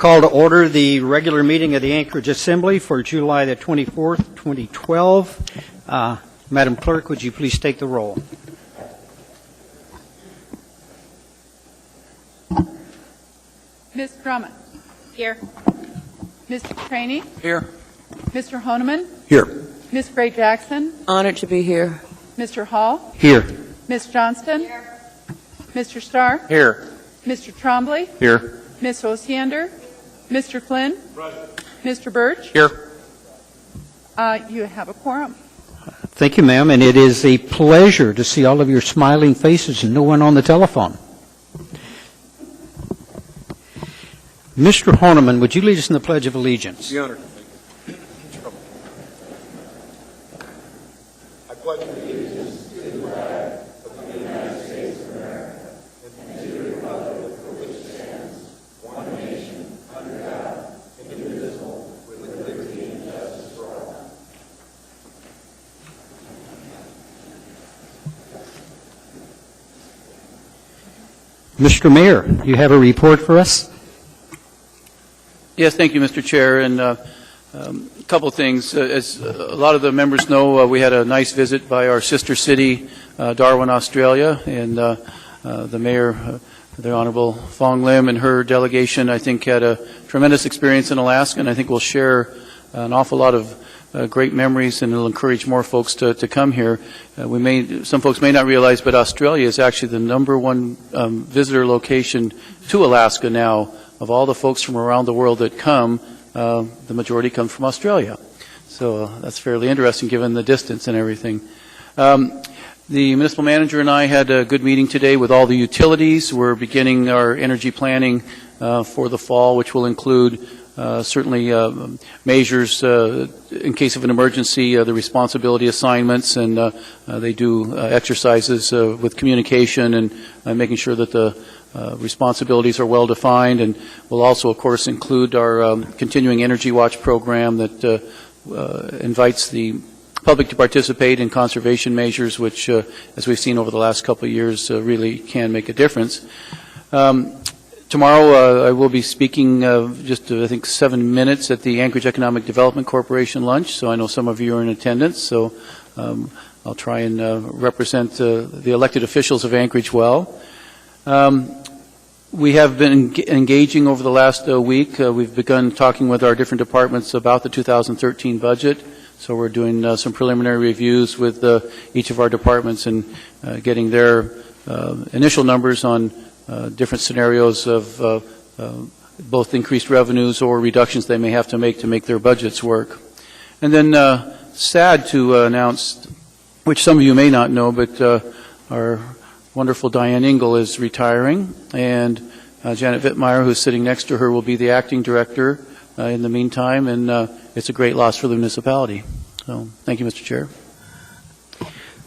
Call to order the regular meeting of the Anchorage Assembly for July the 24th, 2012. Madam Clerk, would you please take the roll? Ms. Drummond. Here. Mr. Craney. Here. Mr. Honeman. Here. Ms. Gray Jackson. Honored to be here. Mr. Hall. Here. Ms. Johnston. Here. Mr. Starr. Here. Mr. Trombley. Here. Ms. Osiander. Mr. Flynn. Mr. Birch. Here. You have a quorum. Thank you, ma'am, and it is a pleasure to see all of your smiling faces and no one on the telephone. Mr. Horniman, would you lead us in the Pledge of Allegiance? The honor. I pledge allegiance to the flag of the United States of America and to the republic for which it stands, one nation, under God, indivisible, with liberty and justice for all. Mr. Mayor, you have a report for us? Yes, thank you, Mr. Chair. And a couple of things. As a lot of the members know, we had a nice visit by our sister city, Darwin, Australia, and the mayor, the Honorable Fong Lim, and her delegation, I think, had a tremendous experience in Alaska, and I think we'll share an awful lot of great memories, and it'll encourage more folks to come here. Some folks may not realize, but Australia is actually the #1 visitor location to Alaska now. Of all the folks from around the world that come, the majority come from Australia. So that's fairly interesting given the distance and everything. The municipal manager and I had a good meeting today with all the utilities. We're beginning our energy planning for the fall, which will include certainly measures in case of an emergency, the responsibility assignments, and they do exercises with communication and making sure that the responsibilities are well defined, and we'll also, of course, include our continuing Energy Watch program that invites the public to participate in conservation measures, which, as we've seen over the last couple of years, really can make a difference. Tomorrow, I will be speaking just, I think, 7 minutes at the Anchorage Economic Development Corporation lunch, so I know some of you are in attendance, so I'll try and represent the elected officials of Anchorage well. We have been engaging over the last week. We've begun talking with our different departments about the 2013 budget. So we're doing some preliminary reviews with each of our departments and getting their initial numbers on different scenarios of both increased revenues or reductions they may have to make their budgets work. And then sad to announce, which some of you may not know, but our wonderful Diane Engel is retiring, and Janet Wittmeyer, who's sitting next to her, will be the acting director in the meantime, and it's a great loss for the municipality. So, thank you, Mr. Chair.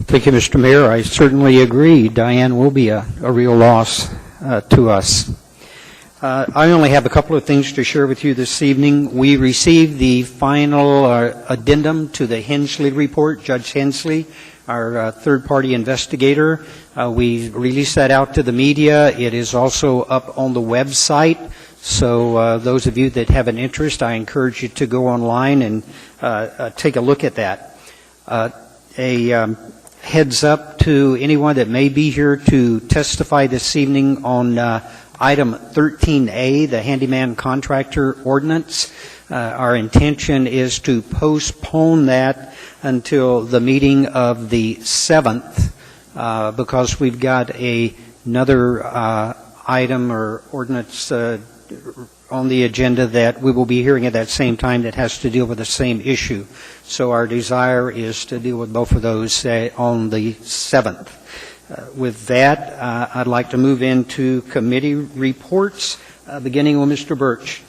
Thank you, Mr. Mayor. I certainly agree. Diane will be a real loss to us. I only have a couple of things to share with you this evening. We received the final addendum to the Hensley report, Judge Hensley, our third-party investigator. We released that out to the media. It is also up on the website. So those of you that have an interest, I encourage you to go online and take a look at that. A heads up to anyone that may be here to testify this evening on item 13A, the handyman contractor ordinance. Our intention is to postpone that until the meeting of the 7th because we've got another item or ordinance on the agenda that we will be hearing at that same time that has to deal with the same issue. So our desire is to deal with both of those on the 7th. With that, I'd like to move into committee reports, beginning with Mr. Birch.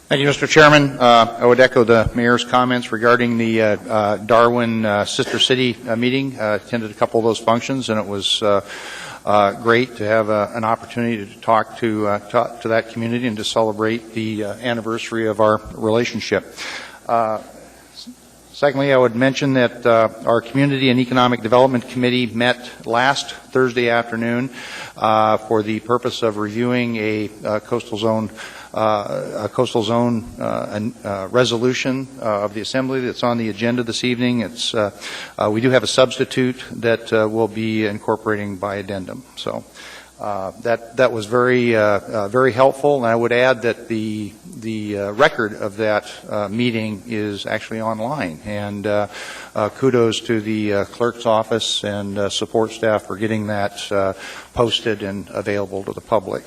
Thank you, Mr. Chairman. I would echo the Mayor's comments regarding the Darwin Sister City meeting. Attended a couple of those functions, and it was great to have an opportunity to talk to that community and to celebrate the anniversary of our relationship. Secondly, I would mention that our Community and Economic Development Committee met last Thursday afternoon for the purpose of reviewing a coastal zone a coastal zone resolution of the Assembly that's on the agenda this evening. We do have a substitute that we'll be incorporating by addendum. So that was very helpful, and I would add that the record of that meeting is actually online, and kudos to the clerk's office and support staff for getting that posted and available to the public.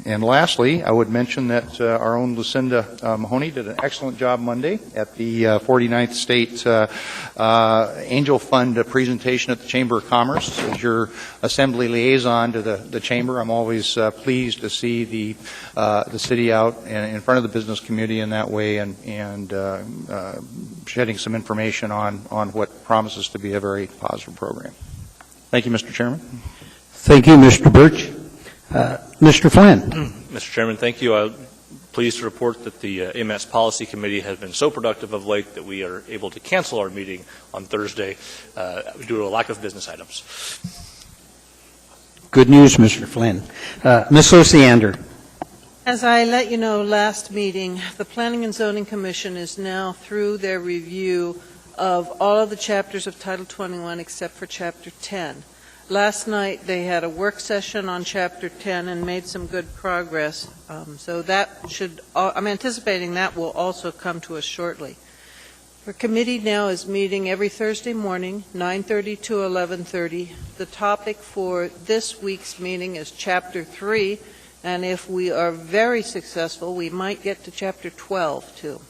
And lastly, I would mention that our own Lucinda Mahoney did an excellent job Monday at the 49th State Angel Fund presentation at the Chamber of Commerce. As your Assembly liaison to the Chamber, I'm always pleased to see the city out in front of the business community in that way and shedding some information on what promises to be a very positive program. Thank you, Mr. Chairman. Thank you, Mr. Birch. Mr. Flynn. Mr. Chairman, thank you. I'm pleased to report that the AMS Policy Committee has been so productive of late that we are able to cancel our meeting on Thursday due to a lack of business items. Good news, Mr. Flynn. Ms. Osiander. As I let you know last meeting, the Planning and Zoning Commission is now through their review of all of the chapters of Title 21 except for Chapter 10. Last night, they had a work session on Chapter 10 and made some good progress. So that I'm anticipating that will also come to us shortly. Our committee now is meeting every Thursday morning, 9:30 to 11:30. The topic for this week's meeting is Chapter 3, and if we are very successful, we might get to Chapter 12, too.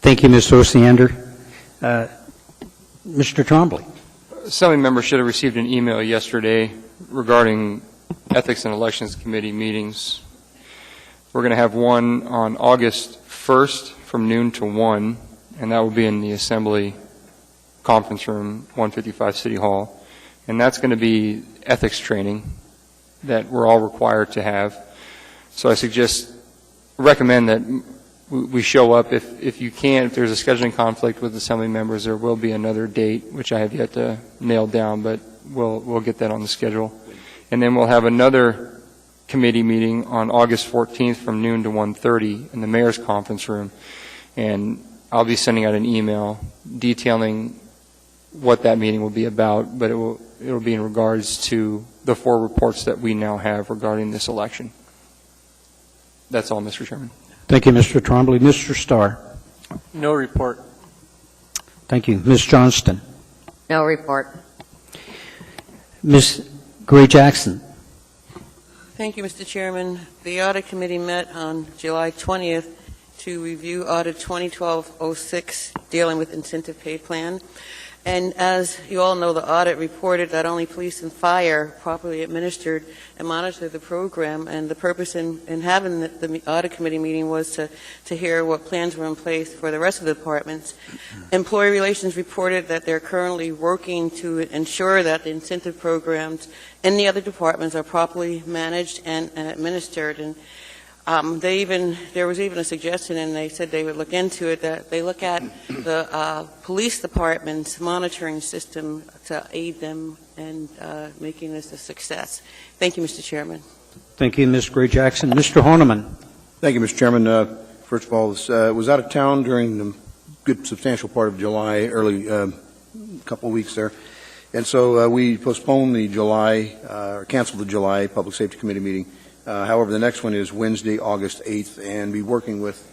Thank you, Ms. Osiander. Mr. Trombley. Assembly members should have received an email yesterday regarding Ethics and Elections Committee meetings. We're going to have one on August 1st from noon to 1, and that will be in the Assembly Conference Room, 155 City Hall. And that's going to be ethics training that we're all required to have. So I recommend that we show up. If you can't, if there's a scheduling conflict with Assembly members, there will be another date, which I have yet to nail down, but we'll get that on the schedule. And then we'll have another committee meeting on August 14th from noon to 1:30 in the Mayor's Conference Room. And I'll be sending out an email detailing what that meeting will be about, but it'll be in regards to the 4 reports that we now have regarding this election. That's all, Mr. Chairman. Thank you, Mr. Trombley. Mr. Starr. No report. Thank you. Ms. Johnston. No report. Ms. Gray-Jackson. Thank you, Mr. Chairman. The Audit Committee met on July 20th to review Audit 2012-06 dealing with incentive pay plan. And as you all know, the audit reported that only police and fire properly administered and monitored the program, and the purpose in having the audit committee meeting was to hear what plans were in place for the rest of the departments. Employee Relations reported that they're currently working to ensure that the incentive programs in the other departments are properly managed and administered. And there was even a suggestion, and they said they would look into it, that they look at the police department's monitoring system to aid them in making this a success. Thank you, Mr. Chairman. Thank you, Ms. Gray-Jackson. Mr. Horniman. Thank you, Mr. Chairman. First of all, was out of town during the good substantial part of July, early couple of weeks there. And so we postponed the July, or canceled the July Public Safety Committee meeting. However, the next one is Wednesday, August 8th, and be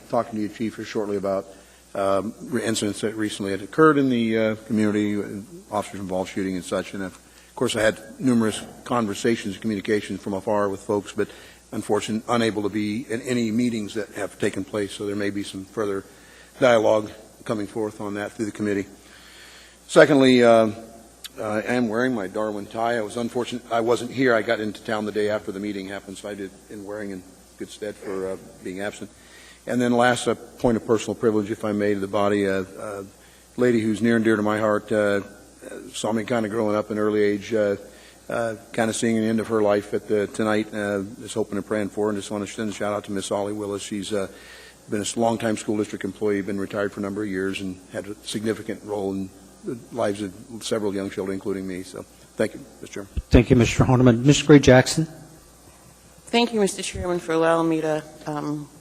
talking to you, Chief, here shortly about incidents that recently had occurred in the community, officers involved shooting and such. And of course, I had numerous conversations and communications from afar with folks, but unfortunately unable to be in any meetings that have taken place. So there may be some further dialogue coming forth on that through the committee. Secondly, I am wearing my Darwin tie. I was unfortunate I wasn't here. I got into town the day after the meeting happened, so I did in wearing in good stead for being absent. And then last, a point of personal privilege, if I may, to the body. A lady who's near and dear to my heart saw me kind of growing up in early age, kind of seeing the end of her life tonight. Just hoping and praying for her, and just want to send a shout out to Miss Ollie Willis. She's been a long-time school district employee, been retired for a number of years, and had a significant role in the lives of several young children, including me. So thank you, Mr. Chairman. Thank you, Mr. Horniman. Ms. Gray-Jackson. Thank you, Mr. Chairman, for allowing me to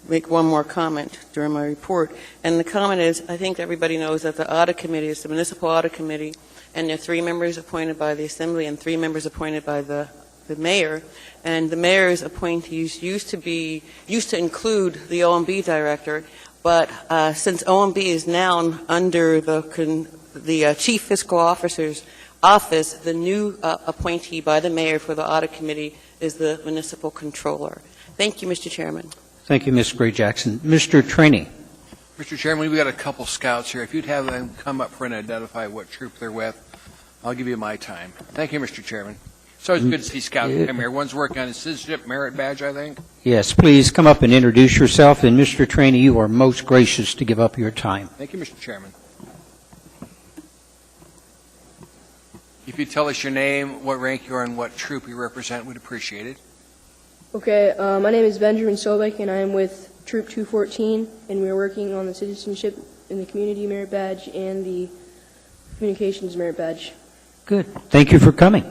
make one more comment during my report. And the comment is, I think everybody knows that the audit committee is the municipal audit committee, and there are 3 members appointed by the assembly and 3 members appointed by the mayor. And the mayor's appointees used to include the OMB director, but since OMB is now under the chief fiscal officer's office, the new appointee by the mayor for the audit committee is the municipal controller. Thank you, Mr. Chairman. Thank you, Ms. Gray-Jackson. Mr. Trainee. Mr. Chairman, we've got a couple scouts here. If you'd have them come up front and identify what troop they're with, I'll give you my time. Thank you, Mr. Chairman. So it's good to see scouts come here. One's working on his citizenship merit badge, I think. Yes, please come up and introduce yourself. And Mr. Trainee, you are most gracious to give up your time. Thank you, Mr. Chairman. If you'd tell us your name, what rank you are, and what troop you represent, we'd appreciate it. Okay, my name is Benjamin Sobek, and I am with Troop 214, and we are working on the citizenship and the community merit badge and the communications merit badge. Good. Thank you for coming.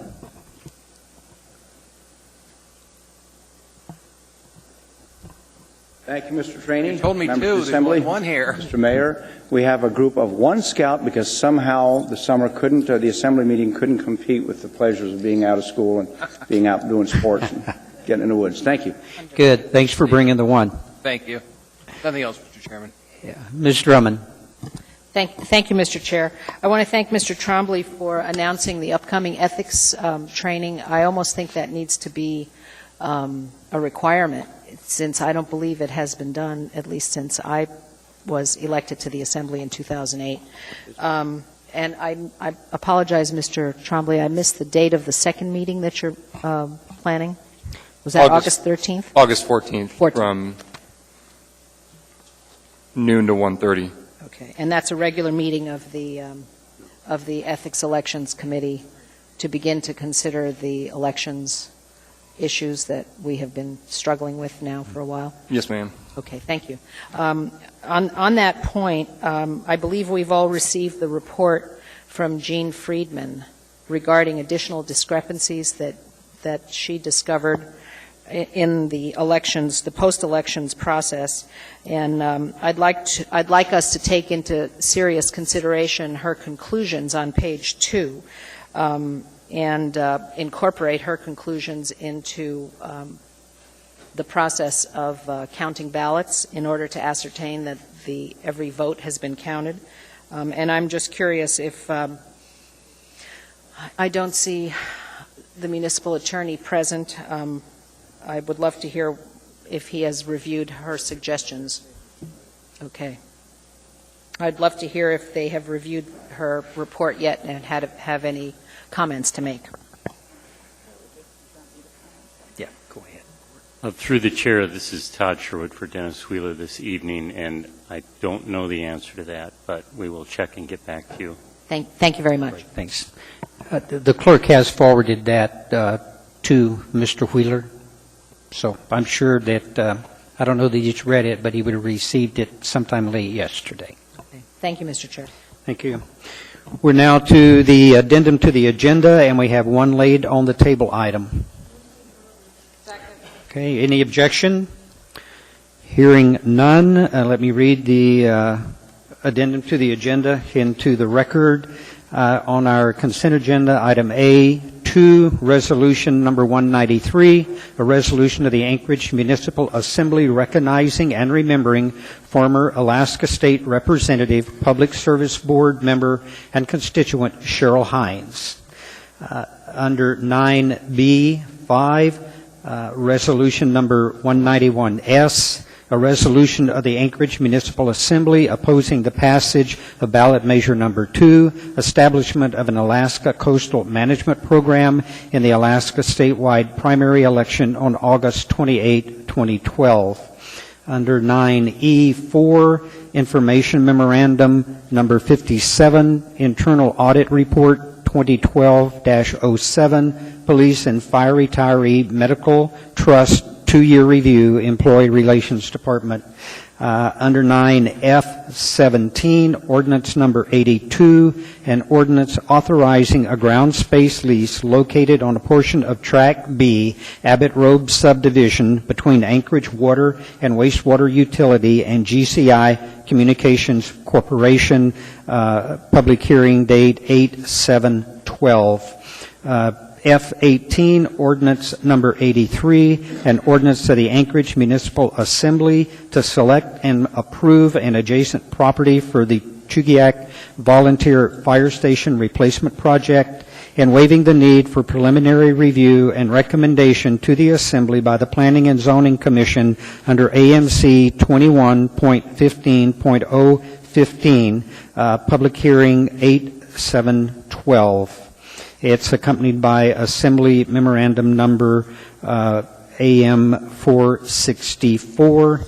Thank you, Mr. Trainee. You told me Members two. of the Assembly, There's one here. Mr. Mayor, we have a group of 1 scout because somehow the summer couldn't, the assembly meeting couldn't compete with the pleasures of being out of school and being out doing sports and getting in the woods. Thank you. Good. Thanks for bringing the one. Thank you. Nothing else, Mr. Chairman. Yeah. Ms. Drummond. Thank you, Mr. Chair. I want to thank Mr. Trombley for announcing the upcoming ethics training. I almost think that needs to be a requirement, since I don't believe it has been done, at least since I was elected to the Assembly in 2008. And I apologize, Mr. Trombley, I missed the date of the second meeting that you're planning. Was that August 13th? August 14th, from noon to 1:30. Okay, and that's a regular meeting of the Ethics Elections Committee to begin to consider the elections issues that we have been struggling with now for a while? Yes, ma'am. Okay, thank you. On that point, I believe we've all received the report from Jean Friedman regarding additional discrepancies that she discovered in the elections, the post-elections process, and I'd like us to take into serious consideration her conclusions on page 2. And incorporate her conclusions into the process of counting ballots in order to ascertain that every vote has been counted. And I'm just curious if I don't see the municipal attorney present. I would love to hear if he has reviewed her suggestions. Okay. I'd love to hear if they have reviewed her report yet and have any comments to make. Yeah, go ahead. Through the chair, this is Todd Sherwood for Dennis Wheeler this evening, and I don't know the answer to that, but we will check and get back to you. Thank you very much. Great, thanks. The clerk has forwarded that to Mr. Wheeler, so I'm sure that, I don't know that he's read it, but he would have received it sometime late yesterday. Okay. Thank you, Mr. Chair. Thank you. We're now to the addendum to the agenda, and we have one laid on the table item. Okay, any objection? Hearing none, let me read the addendum to the agenda into the record. On our consent agenda, item A2, resolution number 193, a resolution of the Anchorage Municipal Assembly recognizing and remembering former Alaska State Representative, Public Service Board member, and constituent Cheryl Hines. Under 9B5, resolution number 191S, a resolution of the Anchorage Municipal Assembly opposing the passage of ballot measure number 2, establishment of an Alaska Coastal Management Program in the Alaska statewide primary election on August 28, 2012. Under 9E4, information memorandum number 57, internal audit report 2012-07, police and fire retiree medical trust 2-year review, Employee Relations Department. Under 9F17, ordinance number 82, an ordinance authorizing a ground space lease located on a portion of Track B, Abbott Road subdivision between Anchorage Water and Wastewater Utility and GCI Communications Corporation, public hearing date 8/7/12. F18, ordinance number 83, an ordinance to the Anchorage Municipal Assembly to select and approve an adjacent property for the Chugiak Volunteer Fire Station Replacement Project, and waiving the need for preliminary review and recommendation to the Assembly by the Planning and Zoning Commission under AMC 21.15.015, public hearing 8/7/12. It's accompanied by Assembly Memorandum Number AM 464,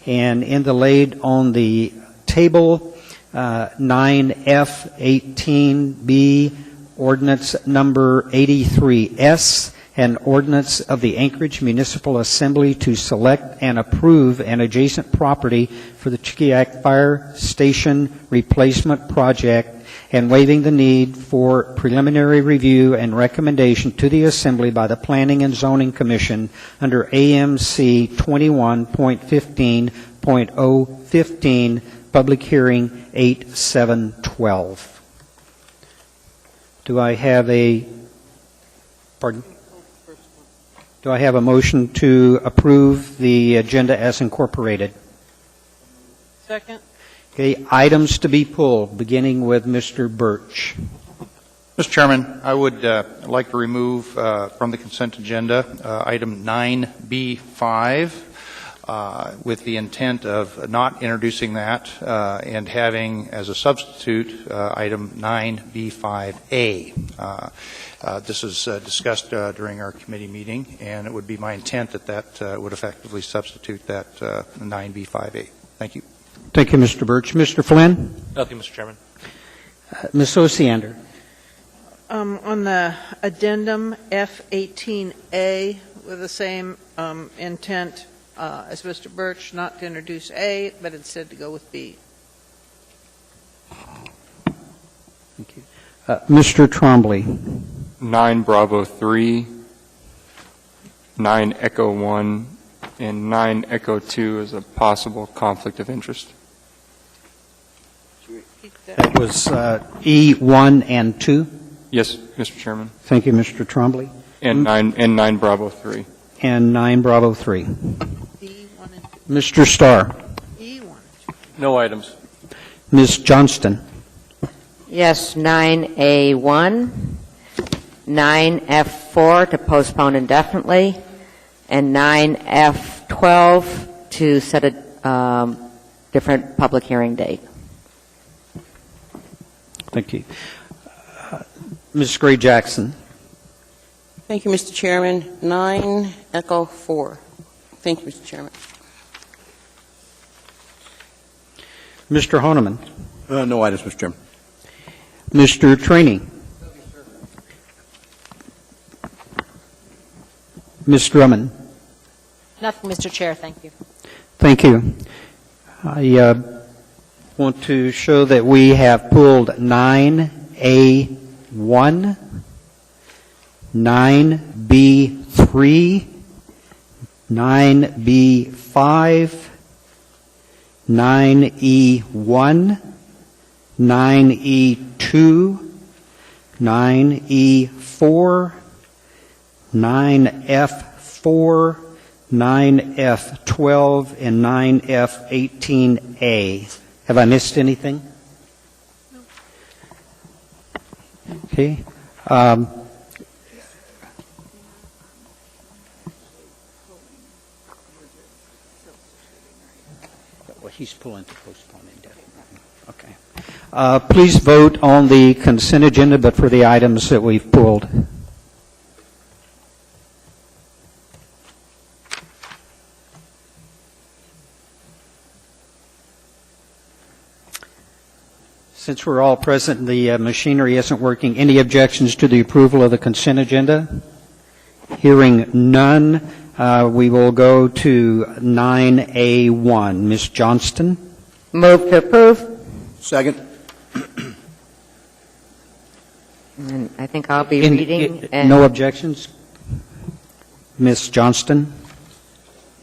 and in the laid on the table, 9F18B, ordinance number 83S, an ordinance of the Anchorage Municipal Assembly to select and approve an adjacent property for the Chugiak Fire Station Replacement Project, and waiving the need for preliminary review and recommendation to the Assembly by the Planning and Zoning Commission under AMC 21.15.015, public hearing 8/7/12. Do I have a motion to approve the agenda as incorporated? Second. Okay, items to be pulled, beginning with Mr. Birch. Mr. Chairman, I would like to remove from the consent agenda item 9B5 with the intent of not introducing that and having as a substitute item 9B5A. This is discussed during our committee meeting, and it would be my intent that that would effectively substitute that 9B5A. Thank you. Thank you, Mr. Birch. Mr. Flynn? Nothing, Mr. Chairman. Ms. Osiander? On the addendum F18A, with the same intent as Mr. Birch, not to introduce A, but instead to go with B. Thank you. Mr. Trombley? 9 Bravo 3, 9 Echo 1, and 9 Echo 2 is a possible conflict of interest. That was E1 and 2? Yes, Mr. Chairman. Thank you, Mr. Trombley. And 9 Bravo 3. And 9 Bravo 3. Mr. Starr? No items. Ms. Johnston? Yes, 9A1, 9F4 to postpone indefinitely, and 9F12 to set a different public hearing date. Thank you. Ms. Gray Jackson? Thank you, Mr. Chairman. 9 Echo 4. Thank you, Mr. Chairman. Mr. Honeman? No items, Mr. Chairman. Mr. Trainee? Ms. Drummond? Nothing, Mr. Chair. Thank you. Thank you. I want to show that we have pulled 9A1, 9B3, 9B5, 9E1, 9E2, 9E4, 9F4, 9F12, and 9F18A. Have I missed anything? No. Okay. Well, he's pulling to postpone indefinitely. Okay. Please vote on the consent agenda, but for the items that we've pulled. Since we're all present and the machinery isn't working, any objections to the approval of the consent agenda? Hearing none, We will go to 9A1. Ms. Johnston? Move to approve. Second. And I think I'll be reading. And No objections? Ms. Johnston?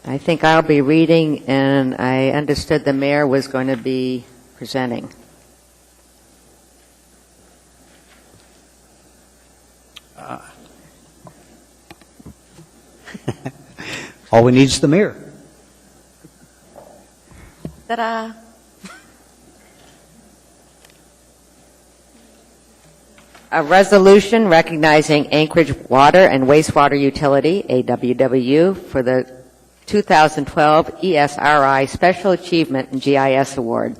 I think I'll be reading, and I understood the mayor was going to be presenting. All we need is the mayor. Ta-da! A resolution recognizing Anchorage Water and Wastewater Utility, AWW, for the 2012 ESRI Special Achievement in GIS Award.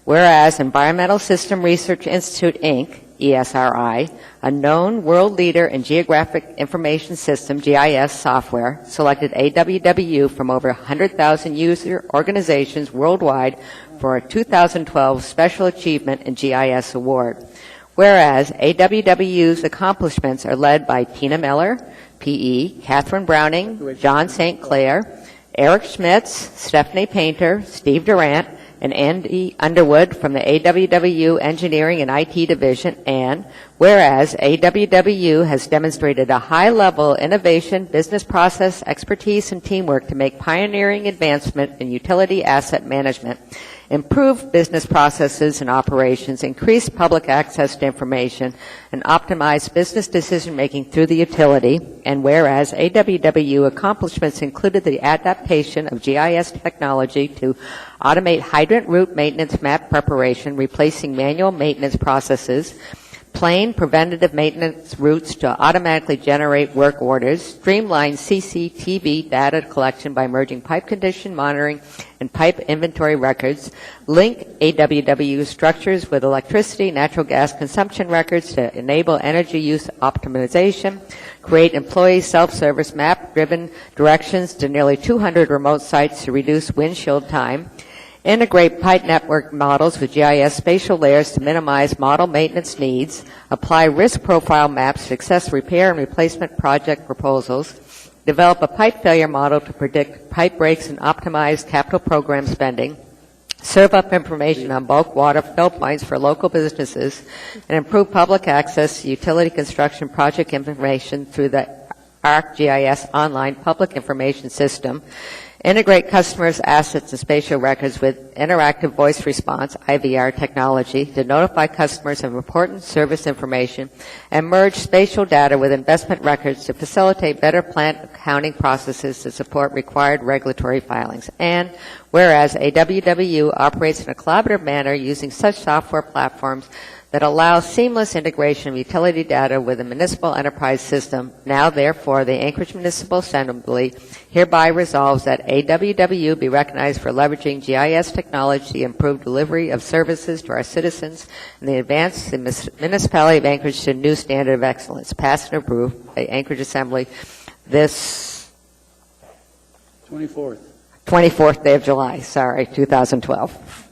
Whereas Environmental System Research Institute, Inc., ESRI, a known world leader in geographic information system, GIS software, selected AWW from over 100,000 user organizations worldwide for a 2012 Special Achievement in GIS Award. Whereas AWW's accomplishments are led by Tina Miller, PE, Catherine Browning, John St. Clair, Eric Schmitz, Stephanie Painter, Steve Durant, and Andy Underwood from the AWW Engineering and IT Division, and whereas AWW has demonstrated a high level innovation, business process, expertise, and teamwork to make pioneering advancement in utility asset management, improve business processes and operations, increase public access to information, and optimize business decision-making through the utility. And whereas AWW accomplishments included the adaptation of GIS technology to automate hydrant route maintenance map preparation, replacing manual maintenance processes, plain preventative maintenance routes to automatically generate work orders, streamline CCTV data collection by merging pipe condition monitoring and pipe inventory records, link AWW structures with electricity, natural gas consumption records to enable energy use optimization, create employee self-service map-driven directions to nearly 200 remote sites to reduce windshield time, integrate pipe network models with GIS spatial layers to minimize model maintenance needs, apply risk profile maps to access repair and replacement project proposals, develop a pipe failure model to predict pipe breaks and optimize capital program spending, serve up information on bulk water fill points for local businesses, and improve public access to utility construction project information through the ArcGIS online public information system, integrate customers' assets and spatial records with interactive voice response, IVR technology, to notify customers of important service information, and merge spatial data with investment records to facilitate better plant accounting processes to support required regulatory filings. And whereas AWW operates in a collaborative manner using such software platforms that allows seamless integration of utility data with the municipal enterprise system. Now, therefore, the Anchorage Municipal Assembly hereby resolves that AWW be recognized for leveraging GIS technology to improve delivery of services to our citizens and the advance the municipality of Anchorage to a new standard of excellence. Passed and approved by Anchorage Assembly this 24th day of July, 2012.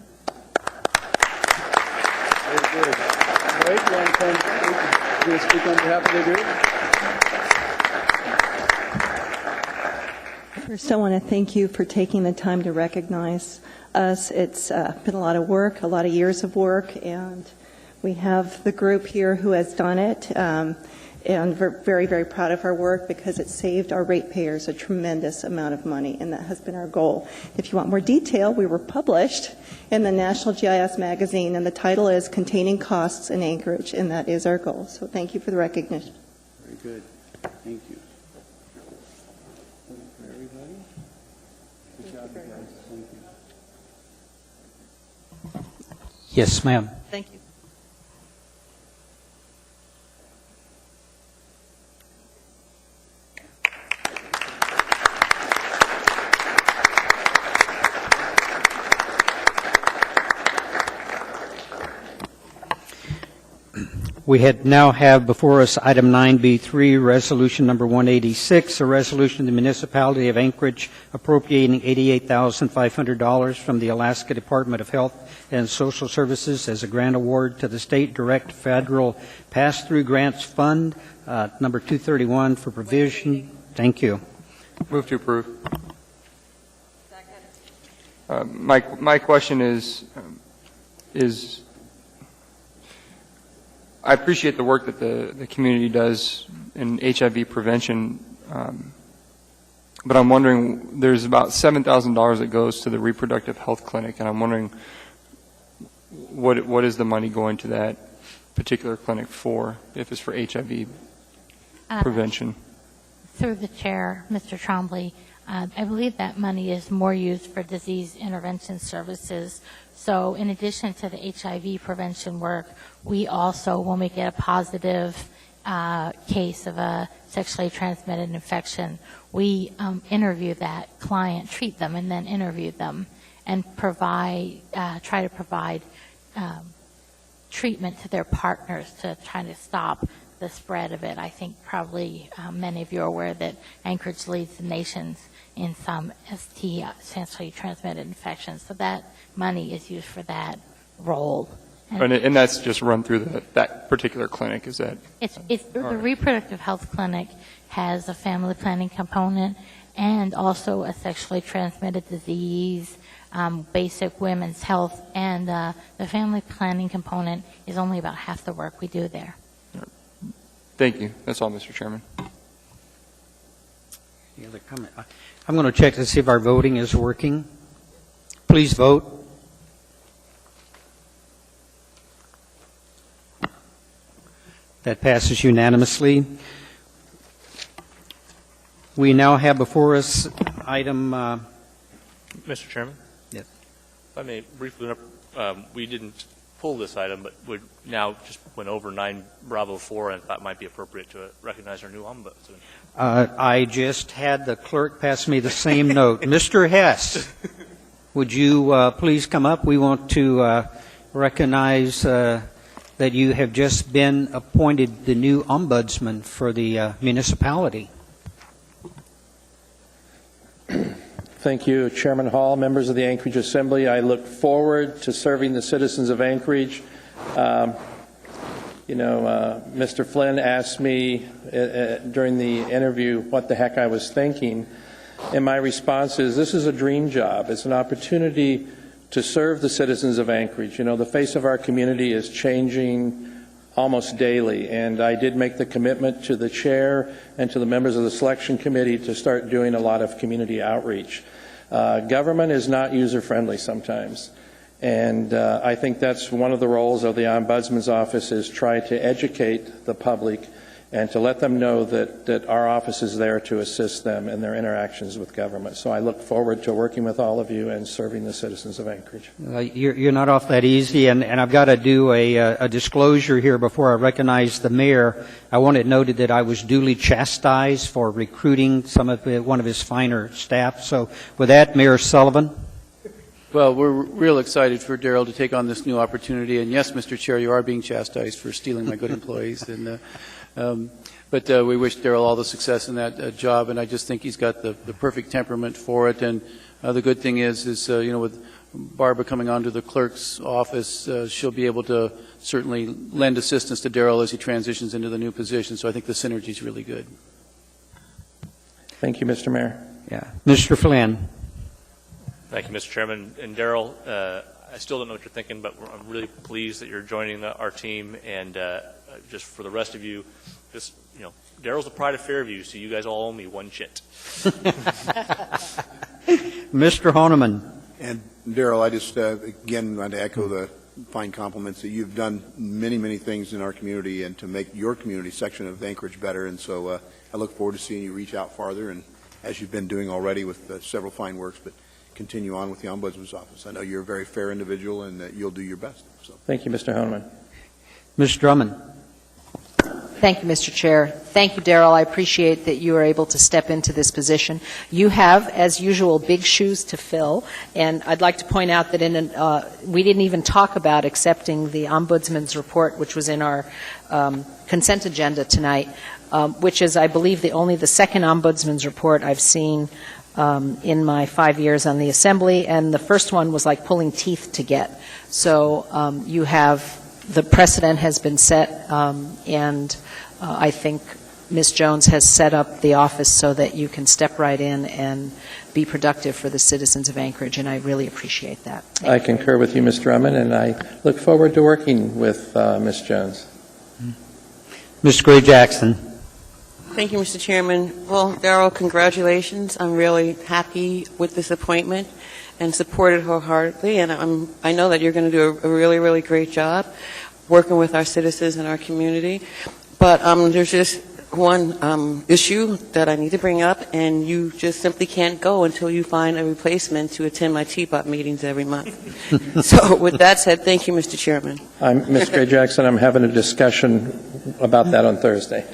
Speak on behalf of the group. First, I want to thank you for taking the time to recognize us. It's been a lot of work, a lot of years of work, and we have the group here who has done it. And we're very, very proud of our work because it saved our ratepayers a tremendous amount of money, and that has been our goal. If you want more detail, we were published in the National GIS magazine, and the title is Containing Costs in Anchorage, and that is our goal. So thank you for the recognition. Very good. Thank you. For everybody. Good job, you guys. Thank you. Yes, ma'am. Thank you. We now have before us item 9B3, resolution number 186, a resolution of the municipality of Anchorage appropriating $88,500 from the Alaska Department of Health and Social Services as a grant award to the State Direct Federal Pass-Through Grants Fund, number 231 for provision. Thank you. Move to approve. My question is I appreciate the work that the community does in HIV prevention, but I'm wondering, there's about $7,000 that goes to the reproductive health clinic, and I'm wondering what is the money going to that particular clinic for, if it's for HIV prevention? Through the chair, Mr. Trombley, I believe that money is more used for disease intervention services. So in addition to the HIV prevention work, we also, when we get a positive case of a sexually transmitted infection, we interview that client, treat them, and then interview them, and try to provide treatment to their partners to try to stop the spread of it. I think probably many of you are aware that Anchorage leads the nations in some ST, sexually transmitted infections. So that money is used for that role. And that's just run through that particular clinic, is that? The reproductive health clinic has a family planning component and also a sexually transmitted disease, basic women's health, and the family planning component is only about half the work we do there. Thank you. That's all, Mr. Chairman. Any other comment? I'm going to check to see if our voting is working. Please vote. That passes unanimously. We now have before us item... Mr. Chairman? Yes. If I may briefly, we didn't pull this item, but we now just went over 9 Bravo 4 and thought it might be appropriate to recognize our new ombudsman. I just had the clerk pass me the same note. Mr. Hess, would you please come up? We want to recognize that you have just been appointed the new ombudsman for the municipality. Thank you, Chairman Hall, members of the Anchorage Assembly. I look forward to serving the citizens of Anchorage. Mr. Flynn asked me during the interview what the heck I was thinking, and my response is, this is a dream job. It's an opportunity to serve the citizens of Anchorage. You know, the face of our community is changing almost daily, and I did make the commitment to the chair and to the members of the selection committee to start doing a lot of community outreach. Government is not user-friendly sometimes, and I think that's one of the roles of the Ombudsman's office, is try to educate the public and to let them know that our office is there to assist them in their interactions with government. So I look forward to working with all of you and serving the citizens of Anchorage. You're not off that easy, and I've got to do a disclosure here before I recognize the mayor. I want it noted that I was duly chastised for recruiting one of his finer staff. So with that, Mayor Sullivan. Well, we're real excited for Darrell to take on this new opportunity. And yes, Mr. Chair, you are being chastised for stealing my good employees. But we wish Darrell all the success in that job, and I just think he's got the perfect temperament for it. And the good thing is with Barbara coming onto the clerk's office, she'll be able to certainly lend assistance to Darrell as he transitions into the new position. So I think the synergy is really good. Thank you, Mr. Mayor. Yeah, Mr. Flynn. Thank you, Mr. Chairman. And Darrell, I still don't know what you're thinking, but I'm really pleased that you're joining our team. And just for the rest of you, Darrell's the pride of Fairview, so you guys all owe me one chit. Mr. Honeman. And Darrell, I just again want to echo the fine compliments that you've done many, many things in our community and to make your community section of Anchorage better. And so I look forward to seeing you reach out farther, and as you've been doing already with several fine works, but continue on with the Ombudsman's office. I know you're a very fair individual and that you'll do your best. So. Thank you, Mr. Honeman. Ms. Drummond. Thank you, Mr. Chair. Thank you, Darrell. I appreciate that you are able to step into this position. You have, as usual, big shoes to fill, and I'd like to point out that we didn't even talk about accepting the Ombudsman's report, which was in our consent agenda tonight, which is, I believe, only the second Ombudsman's report I've seen in my 5 years on the Assembly, and the first one was like pulling teeth to get. So you have, the precedent has been set, and I think Ms. Jones has set up the office so that you can step right in and be productive for the citizens of Anchorage, and I really appreciate that. I concur with you, Ms. Drummond, and I look forward to working with Ms. Jones. Mr. Gray Jackson. Thank you, Mr. Chairman. Well, Darrell, congratulations. I'm really happy with this appointment and support it wholeheartedly, and I know that you're going to do a really, really great job working with our citizens and our community. But there's just one issue that I need to bring up, and you just simply can't go until you find a replacement to attend my TPOP meetings every month. So with that said, thank you, Mr. Chairman. Ms. Gray Jackson, I'm having a discussion about that on Thursday.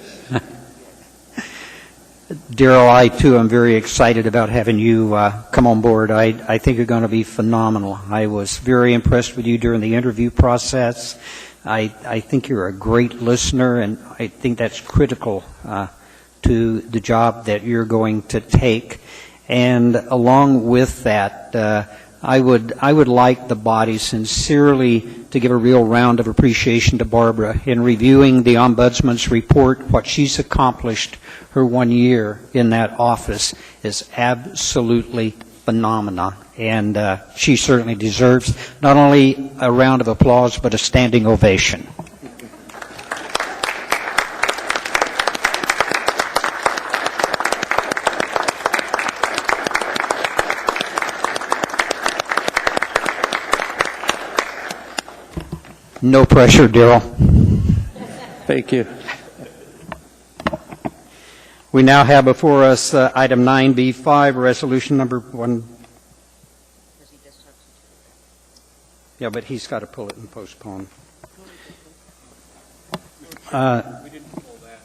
Darrell, I too am very excited about having you come on board. I think you're going to be phenomenal. I was very impressed with you during the interview process. I think you're a great listener, and I think that's critical to the job that you're going to take. And along with that, I would like the body sincerely to give a real round of appreciation to Barbara in reviewing the Ombudsman's report. What she's accomplished her 1 year in that office is absolutely phenomenal, and she certainly deserves not only a round of applause but a standing ovation. No pressure, Darrell. Thank you. We now have before us item 9B5, resolution number 1. Yeah, but he's got to pull it and postpone. We didn't pull that.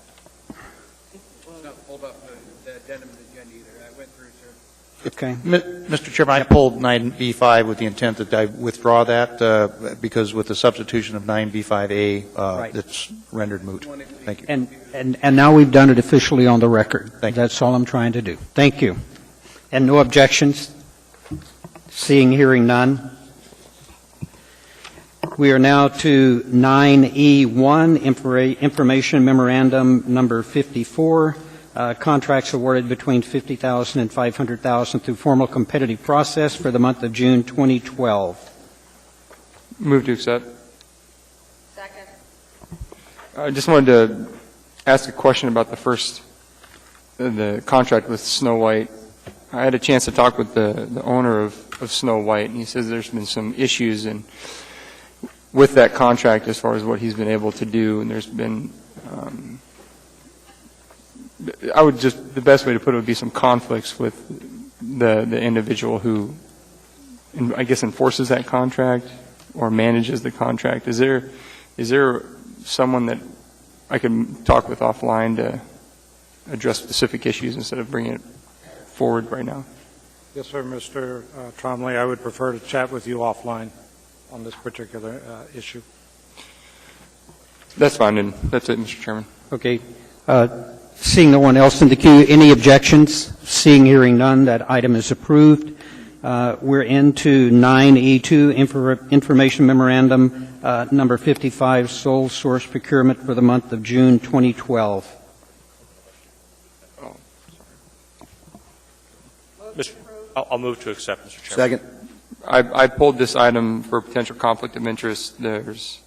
It's not pulled up the addendum to the agenda either. I went through, sir. Okay. Mr. Chairman, I pulled 9B5 with the intent that I withdraw that because with the substitution of 9B5A, Right. it's rendered moot. Thank you. And now we've done it officially on the record. That's all I'm trying to do. Thank you. And no objections? Seeing, hearing none. We are now to 9E1, Information Memorandum Number 54, contracts awarded between $50,000 and $500,000 through formal competitive process for the month of June 2012. Move to accept. Second. I just wanted to ask a question about the contract with Snow White. I had a chance to talk with the owner of Snow White, and he says there's been some issues with that contract as far as what he's been able to do, and there's been, the best way to put it would be some conflicts with the individual who, I guess, enforces that contract or manages the contract. Is there someone that I could talk with offline to address specific issues instead of bringing it forward right now? Yes, sir, Mr. Trombley. I would prefer to chat with you offline on this particular issue. That's fine, and that's it, Mr. Chairman. Okay. Seeing no one else in the queue, any objections? Seeing, hearing none, that item is approved. We're into 9E2, Information Memorandum Number 55, Sole Source Procurement for the month of June 2012. I'll move to accept, Mr. Chairman. Second. I pulled this item for potential conflict of interest. There's,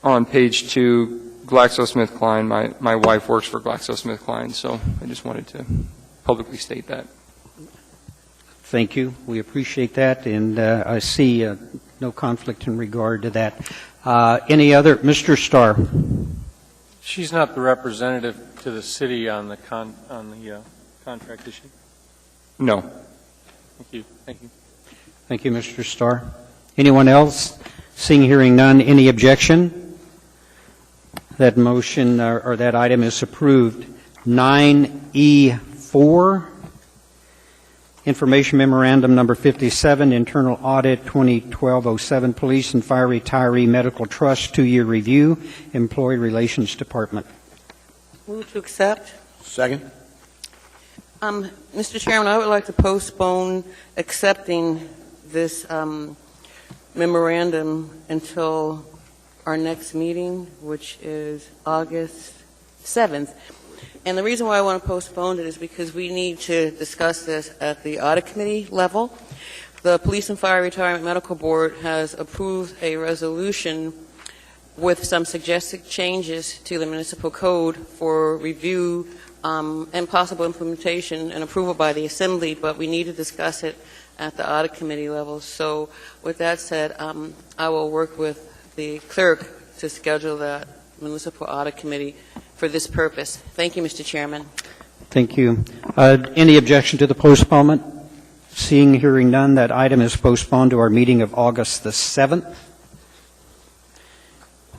on page 2, GlaxoSmithKline. My wife works for GlaxoSmithKline, so I just wanted to publicly state that. Thank you. We appreciate that, and I see no conflict in regard to that. Any other? Mr. Starr. She's not the representative to the city on the contract issue? No. Thank you. Thank you. Thank you, Mr. Starr. Anyone else? Seeing, hearing none, any objection? That motion or that item is approved. 9E4, Information Memorandum Number 57, Internal Audit 2012-07, Police and Fire Retiree Medical Trust 2-year review, Employee Relations Department. Move to accept. Second. Mr. Chairman, I would like to postpone accepting this memorandum until our next meeting, which is August 7th. And the reason why I want to postpone it is because we need to discuss this at the audit committee level. The Police and Fire Retirement Medical Board has approved a resolution with some suggested changes to the municipal code for review and possible implementation and approval by the Assembly, but we need to discuss it at the audit committee level. So with that said, I will work with the clerk to schedule that municipal audit committee for this purpose. Thank you, Mr. Chairman. Thank you. Any objection to the postponement? Seeing, hearing none, that item is postponed to our meeting of August the 7th.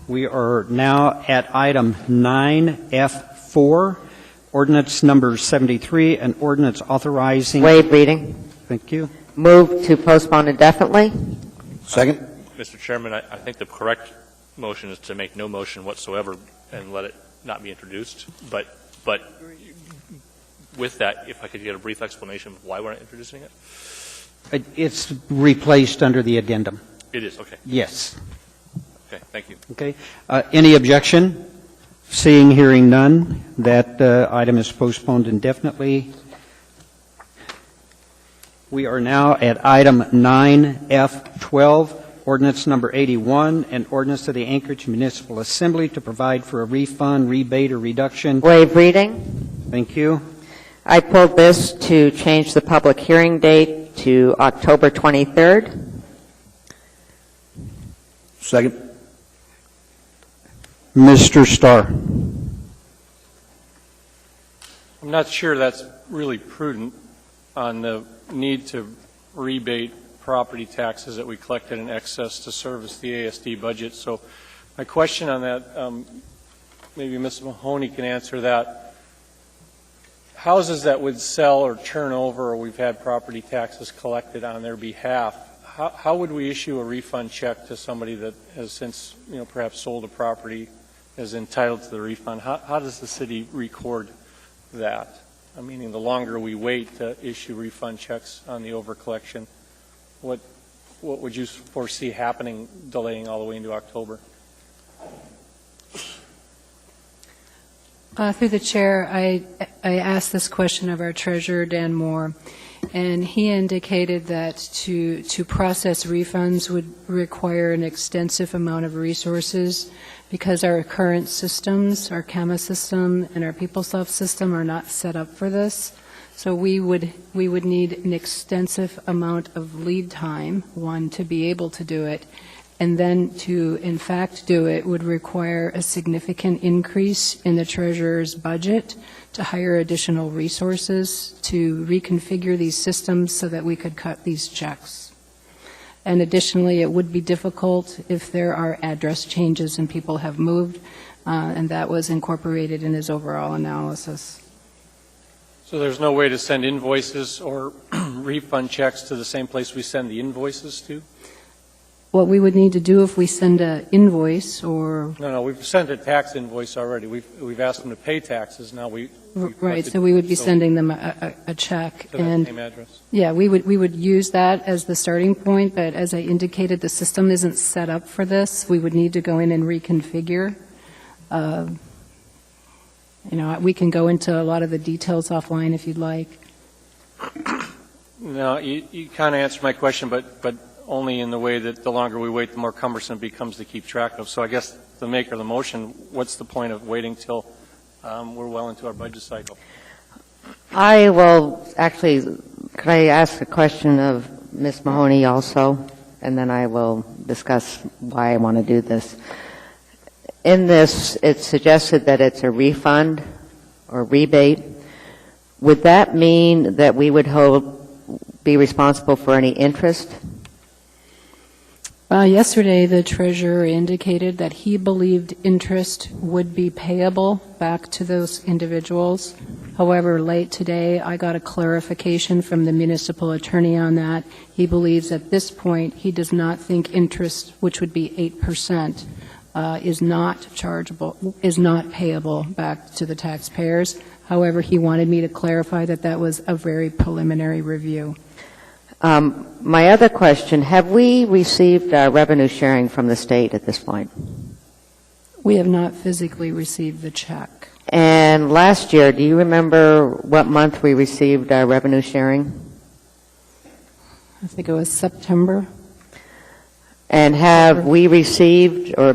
We are now at item 9F4, ordinance number 73, an ordinance authorizing... Waive reading. Thank you. Move to postpone indefinitely. Second. Mr. Chairman, I think the correct motion is to make no motion whatsoever and let it not be introduced. But with that, if I could get a brief explanation of why we're not introducing it? It's replaced under the addendum. It is, okay. Yes. Okay, thank you. Okay. Any objection? Seeing, hearing none, that item is postponed indefinitely. We are now at item 9F12, ordinance number 81, an ordinance to the Anchorage Municipal Assembly to provide for a refund, rebate, or reduction. Waive reading. Thank you. I pulled this to change the public hearing date to October 23rd. Second. Mr. Starr. I'm not sure that's really prudent on the need to rebate property taxes that we collected in excess to service the ASD budget. So my question on that, maybe Ms. Mahoney can answer that. Houses that would sell or turn over, or we've had property taxes collected on their behalf, how would we issue a refund check to somebody that has since, perhaps sold a property, is entitled to the refund? How does the city record that? Meaning the longer we wait to issue refund checks on the overcollection, what would you foresee happening, delaying all the way into October? Through the chair, I asked this question of our treasurer, Dan Moore, and he indicated that to process refunds would require an extensive amount of resources because our current systems, our CAMA system and our PeopleSoft system are not set up for this. So we would need an extensive amount of lead time, one, to be able to do it, and then to, in fact, do it would require a significant increase in the treasurer's budget to hire additional resources to reconfigure these systems so that we could cut these checks. And additionally, it would be difficult if there are address changes and people have moved, and that was incorporated in his overall analysis. So there's no way to send invoices or refund checks to the same place we send the invoices to? What we would need to do if we send an invoice or... No, we've sent a tax invoice already. We've asked them to pay taxes. Now Right, so we would be sending them a check. To that same address. Yeah, we would use that as the starting point, but as I indicated, the system isn't set up for this. We would need to go in and reconfigure. We can go into a lot of the details offline if you'd like. No, you kind of answered my question, but only in the way that the longer we wait, the more cumbersome it becomes to keep track of. So I guess the maker of the motion, what's the point of waiting till we're well into our budget cycle? I will actually, could I ask a question of Ms. Mahoney also, and then I will discuss why I want to do this. In this, it's suggested that it's a refund or rebate. Would that mean that we would be responsible for any interest? Yesterday, the treasurer indicated that he believed interest would be payable back to those individuals. However, late today, I got a clarification from the municipal attorney on that. He believes at this point he does not think interest, which would be 8%, is not chargeable, is not payable back to the taxpayers. However, he wanted me to clarify that that was a very preliminary review. My other question, have we received revenue sharing from the state at this point? We have not physically received the check. And last year, do you remember what month we received our revenue sharing? I think it was September. And have we received or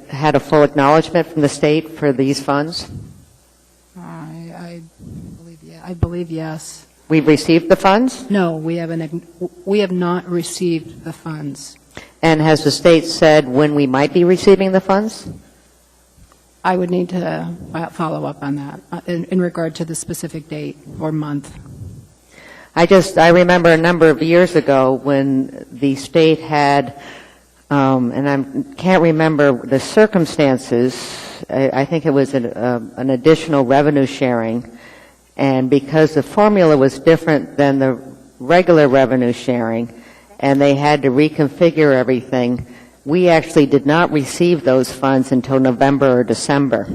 had a full acknowledgement from the state for these funds? I believe yes. We've received the funds? No, we have not received the funds. And has the state said when we might be receiving the funds? I would need to follow up on that in regard to the specific date or month. I remember a number of years ago when the state had, and I can't remember the circumstances, I think it was an additional revenue sharing, and because the formula was different than the regular revenue sharing, and they had to reconfigure everything, we actually did not receive those funds until November or December.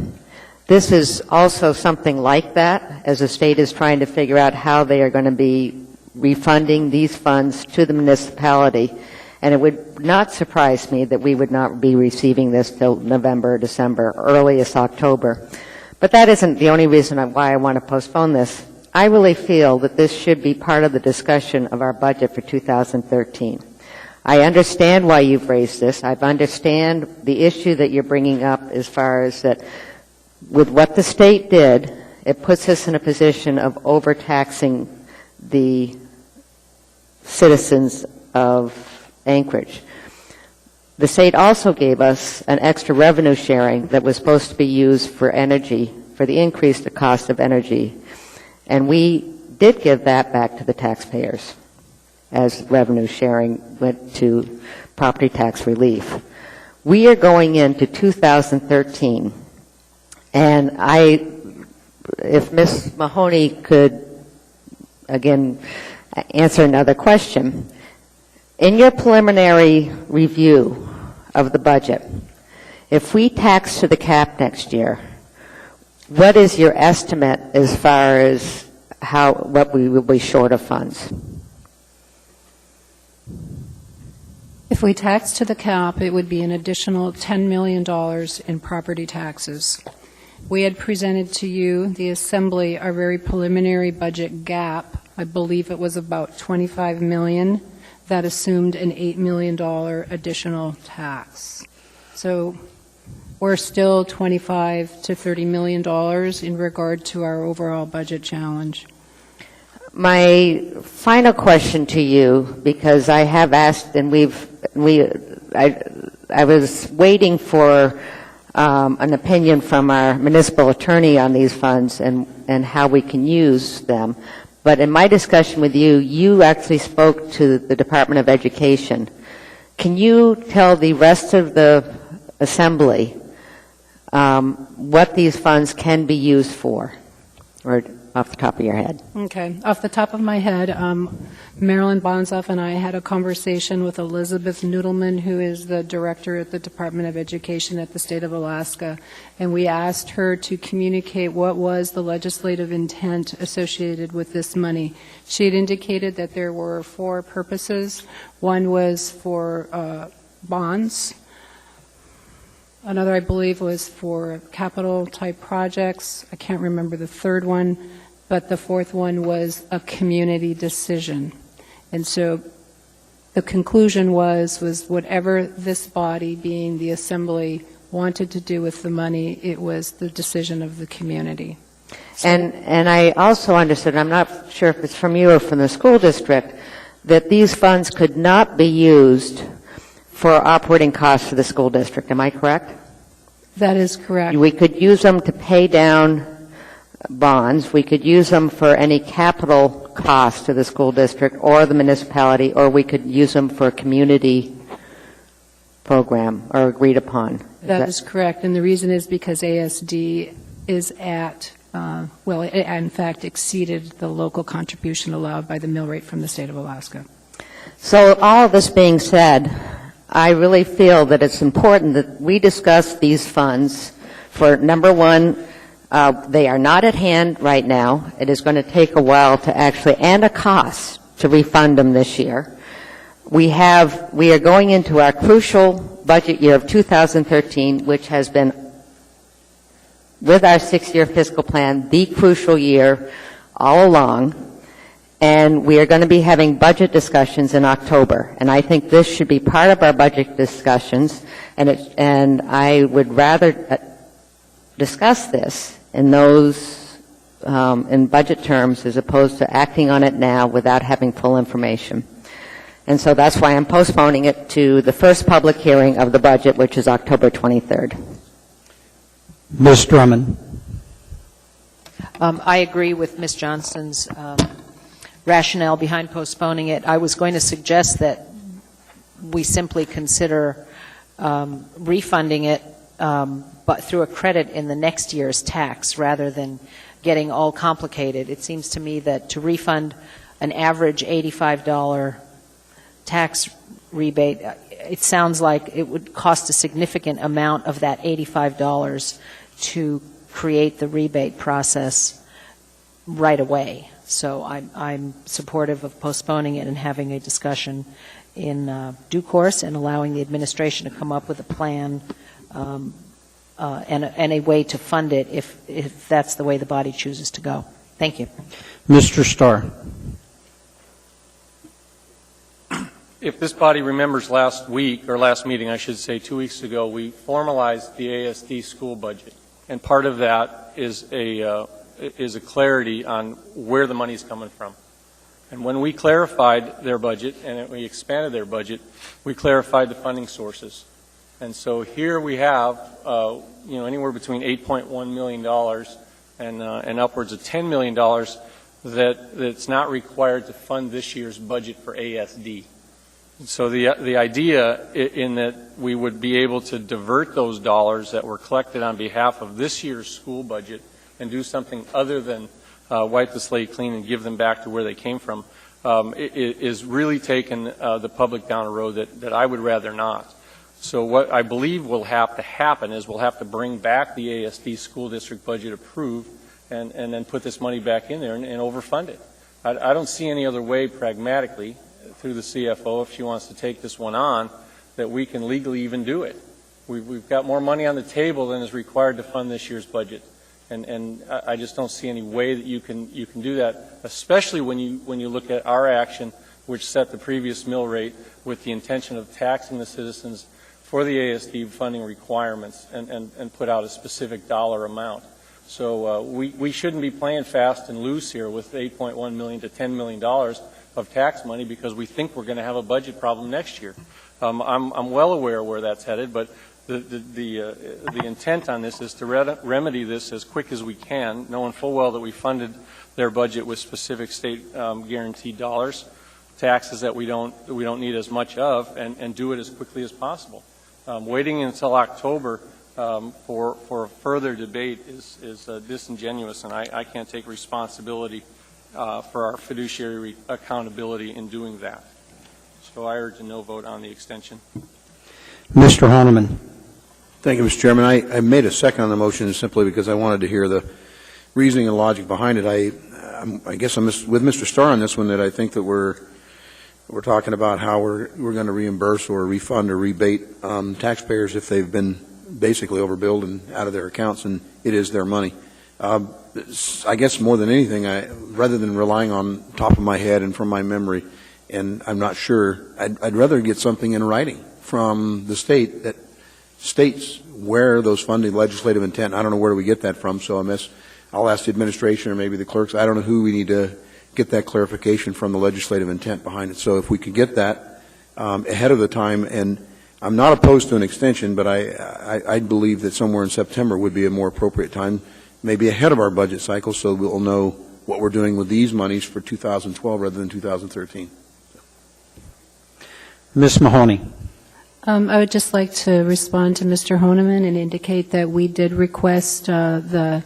This is also something like that, as the state is trying to figure out how they are going to be refunding these funds to the municipality. And it would not surprise me that we would not be receiving this till November or December, earliest October. But that isn't the only reason why I want to postpone this. I really feel that this should be part of the discussion of our budget for 2013. I understand why you've raised this. I understand the issue that you're bringing up as far as that with what the state did, it puts us in a position of overtaxing the citizens of Anchorage. The state also gave us an extra revenue sharing that was supposed to be used for energy, for the increased cost of energy. And we did give that back to the taxpayers as revenue sharing went to property tax relief. We are going into 2013, and if Ms. Mahoney could, again, answer another question. In your preliminary review of the budget, if we tax to the cap next year, what is your estimate as far as what we will be short of funds? If we tax to the cap, it would be an additional $10 million in property taxes. We had presented to you, the Assembly, our very preliminary budget gap. I believe it was about $25 million. That assumed an $8 million additional tax. So we're still $25 to $30 million in regard to our overall budget challenge. My final question to you, because I have asked, and I was waiting for an opinion from our municipal attorney on these funds and how we can use them. But in my discussion with you, you actually spoke to the Department of Education. Can you tell the rest of the Assembly what these funds can be used for, or off the top of your head? Okay. Off the top of my head, Marilyn Bonsoff and I had a conversation with Elizabeth Noodleman, who is the director at the Department of Education at the state of Alaska, and we asked her to communicate what was the legislative intent associated with this money. She had indicated that there were 4 purposes. One was for bonds. Another, I believe, was for capital-type projects. I can't remember the third one. But the fourth one was a community decision. And so the conclusion was whatever this body, being the Assembly, wanted to do with the money, it was the decision of the community. So, and I also understood, I'm not sure if it's from you or from the school district, that these funds could not be used for operating costs for the school district. Am I correct? That is correct. We could use them to pay down bonds. We could use them for any capital cost to the school district or the municipality, or we could use them for a community program or agreed upon. That is correct. And the reason is because ASD is at, it in fact exceeded the local contribution allowed by the mill rate from the state of Alaska. So all of this being said, I really feel that it's important that we discuss these funds for, number one, they are not at hand right now. It is going to take a while to actually, and a cost to refund them this year. We are going into our crucial budget year of 2013, which has been with our 6-year fiscal plan, the crucial year all along, and we are going to be having budget discussions in October. And I think this should be part of our budget discussions, and I would rather discuss this in those in budget terms as opposed to acting on it now without having full information. And so that's why I'm postponing it to the first public hearing of the budget, which is October 23rd. Ms. Drummond. I agree with Ms. Johnston's rationale behind postponing it. I was going to suggest that we simply consider refunding it, but through a credit in the next year's tax rather than getting all complicated. It seems to me that to refund an average $85 tax rebate, it sounds like it would cost a significant amount of that $85 to create the rebate process right away. So I'm supportive of postponing it and having a discussion in due course and allowing the administration to come up with a plan and a way to fund it if that's the way the body chooses to go. Thank you. Mr. Starr. If this body remembers last week, or last meeting, I should say, 2 weeks ago, we formalized the ASD school budget. And part of that is a clarity on where the money is coming from. And when we clarified their budget and we expanded their budget, we clarified the funding sources. And so here we have, anywhere between $8.1 million and upwards of $10 million that's not required to fund this year's budget for ASD. So the idea in that we would be able to divert those dollars that were collected on behalf of this year's school budget and do something other than wipe the slate clean and give them back to where they came from is really taking the public down a road that I would rather not. So what I believe will have to happen is we'll have to bring back the ASD school district budget approved and then put this money back in there and overfund it. I don't see any other way pragmatically through the CFO, if she wants to take this one on, that we can legally even do it. We've got more money on the table than is required to fund this year's budget, and I just don't see any way that you can do that, especially when you look at our action, which set the previous mill rate with the intention of taxing the citizens for the ASD funding requirements and put out a specific dollar amount. So we shouldn't be playing fast and loose here with $8.1 million to $10 million of tax money because we think we're going to have a budget problem next year. I'm well aware where that's headed, but the intent on this is to remedy this as quick as we can, knowing full well that we funded their budget with specific state guaranteed dollars, taxes that we don't need as much of, and do it as quickly as possible. Waiting until October for further debate is disingenuous, and I can't take responsibility for our fiduciary accountability in doing that. So I urge a no vote on the extension. Mr. Honeman. Thank you, Mr. Chairman. I made a second on the motion simply because I wanted to hear the reasoning and logic behind it. I guess I'm with Mr. Starr on this one, that I think that we're talking about how we're going to reimburse or refund or rebate taxpayers if they've been basically overbilled and out of their accounts, and it is their money. I guess more than anything, rather than relying on top of my head and from my memory, and I'm not sure, I'd rather get something in writing from the state that states where those funding legislative intent. I don't know where do we get that from, so I'll ask the administration or maybe the clerks. I don't know who we need to get that clarification from, the legislative intent behind it. So if we could get that ahead of the time, and I'm not opposed to an extension, but I believe that somewhere in September would be a more appropriate time, maybe ahead of our budget cycle, so we'll know what we're doing with these monies for 2012 rather than 2013. Ms. Mahoney. I would just like to respond to Mr. Honeman and indicate that we did request the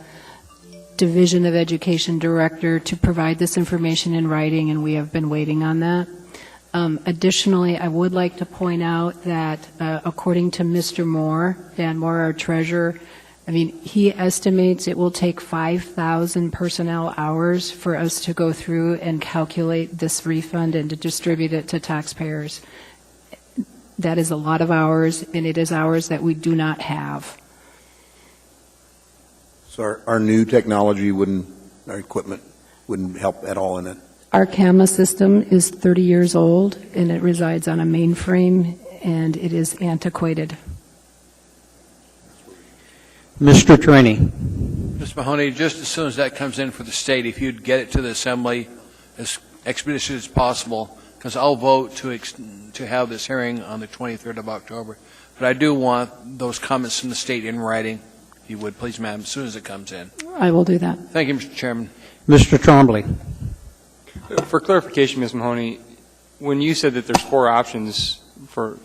Division of Education Director to provide this information in writing, and we have been waiting on that. Additionally, I would like to point out that according to Mr. Moore, Dan Moore, our treasurer, he estimates it will take 5,000 personnel hours for us to go through and calculate this refund and to distribute it to taxpayers. That is a lot of hours, and it is hours that we do not have. So our new technology our equipment wouldn't help at all in it. Our CAMA system is 30 years old, and it resides on a mainframe, and it is antiquated. Mr. Trainee. Ms. Mahoney, just as soon as that comes in for the state, if you'd get it to the Assembly as expeditiously as possible, because I'll vote to have this hearing on the 23rd of October. But I do want those comments from the state in writing, if you would, please, ma'am, as soon as it comes in. I will do that. Thank you, Mr. Chairman. Mr. Trombley. For clarification, Ms. Mahoney, when you said that there's 4 options for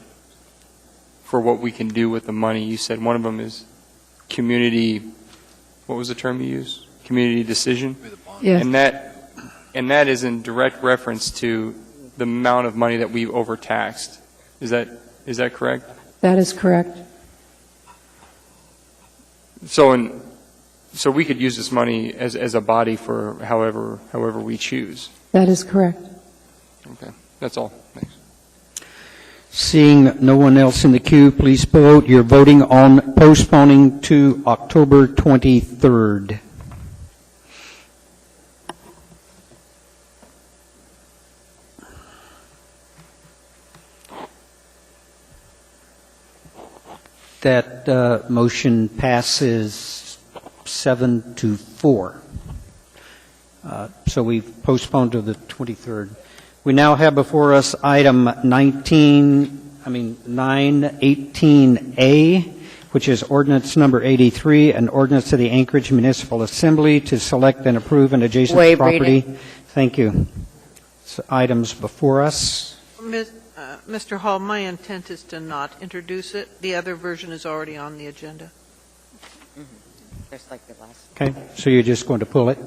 what we can do with the money, you said one of them is community, what was the term you used? Community decision? Yes. And that is in direct reference to the amount of money that we've overtaxed. Is that correct? That is correct. So we could use this money as a body for however we choose. That is correct. Okay, that's all. Thanks. Seeing no one else in the queue, please vote. You're voting on postponing to October 23rd. That motion passes 7-4. So we've postponed to the 23rd. We now have before us item 918A, which is ordinance number 83, an ordinance to the Anchorage Municipal Assembly to select and approve an adjacent Waive property. reading. Thank you. So items before us. Mr. Hall, my intent is to not introduce it. The other version is already on the agenda. Just like the last. Okay, so you're just going to pull it?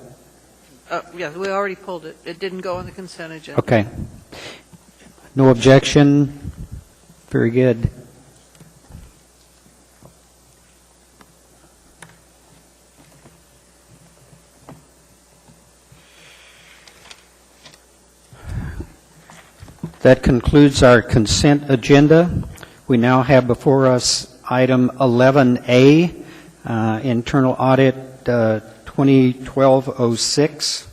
Yeah, we already pulled it. It didn't go on the consent agenda. Okay. No objection? Very good. That concludes our consent agenda. We now have before us item 11A, internal audit 2012-06.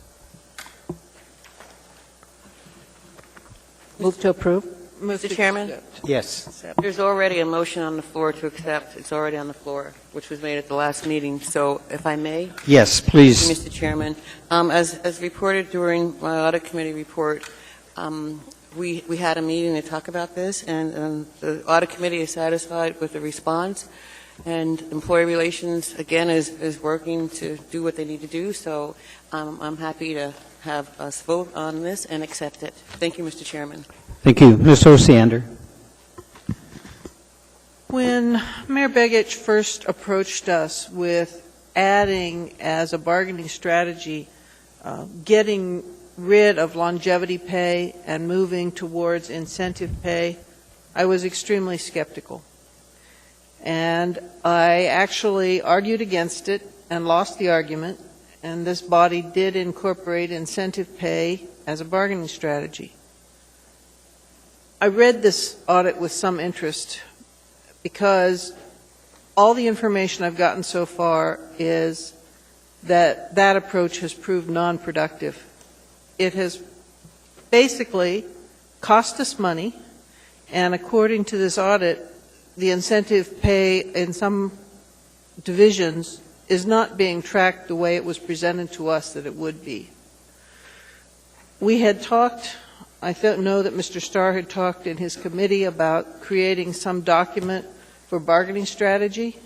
Move to approve. Mr. Chairman? Yes. There's already a motion on the floor to accept. It's already on the floor, which was made at the last meeting. So if I may? Yes, please. Mr. Chairman, as reported during my audit committee report, we had a meeting to talk about this, and the audit committee is satisfied with the response, and employee relations, again, is working to do what they need to do, so I'm happy to have us vote on this and accept it. Thank you, Mr. Chairman. Thank you. Ms. Osiander. When Mayor Begich first approached us with adding as a bargaining strategy, getting rid of longevity pay and moving towards incentive pay, I was extremely skeptical. And I actually argued against it and lost the argument, and this body did incorporate incentive pay as a bargaining strategy. I read this audit with some interest because all the information I've gotten so far is that that approach has proved non-productive. It has basically cost us money, and according to this audit, the incentive pay in some divisions is not being tracked the way it was presented to us that it would be. We had talked, I know that Mr. Starr had talked in his committee about creating some document for bargaining strategy.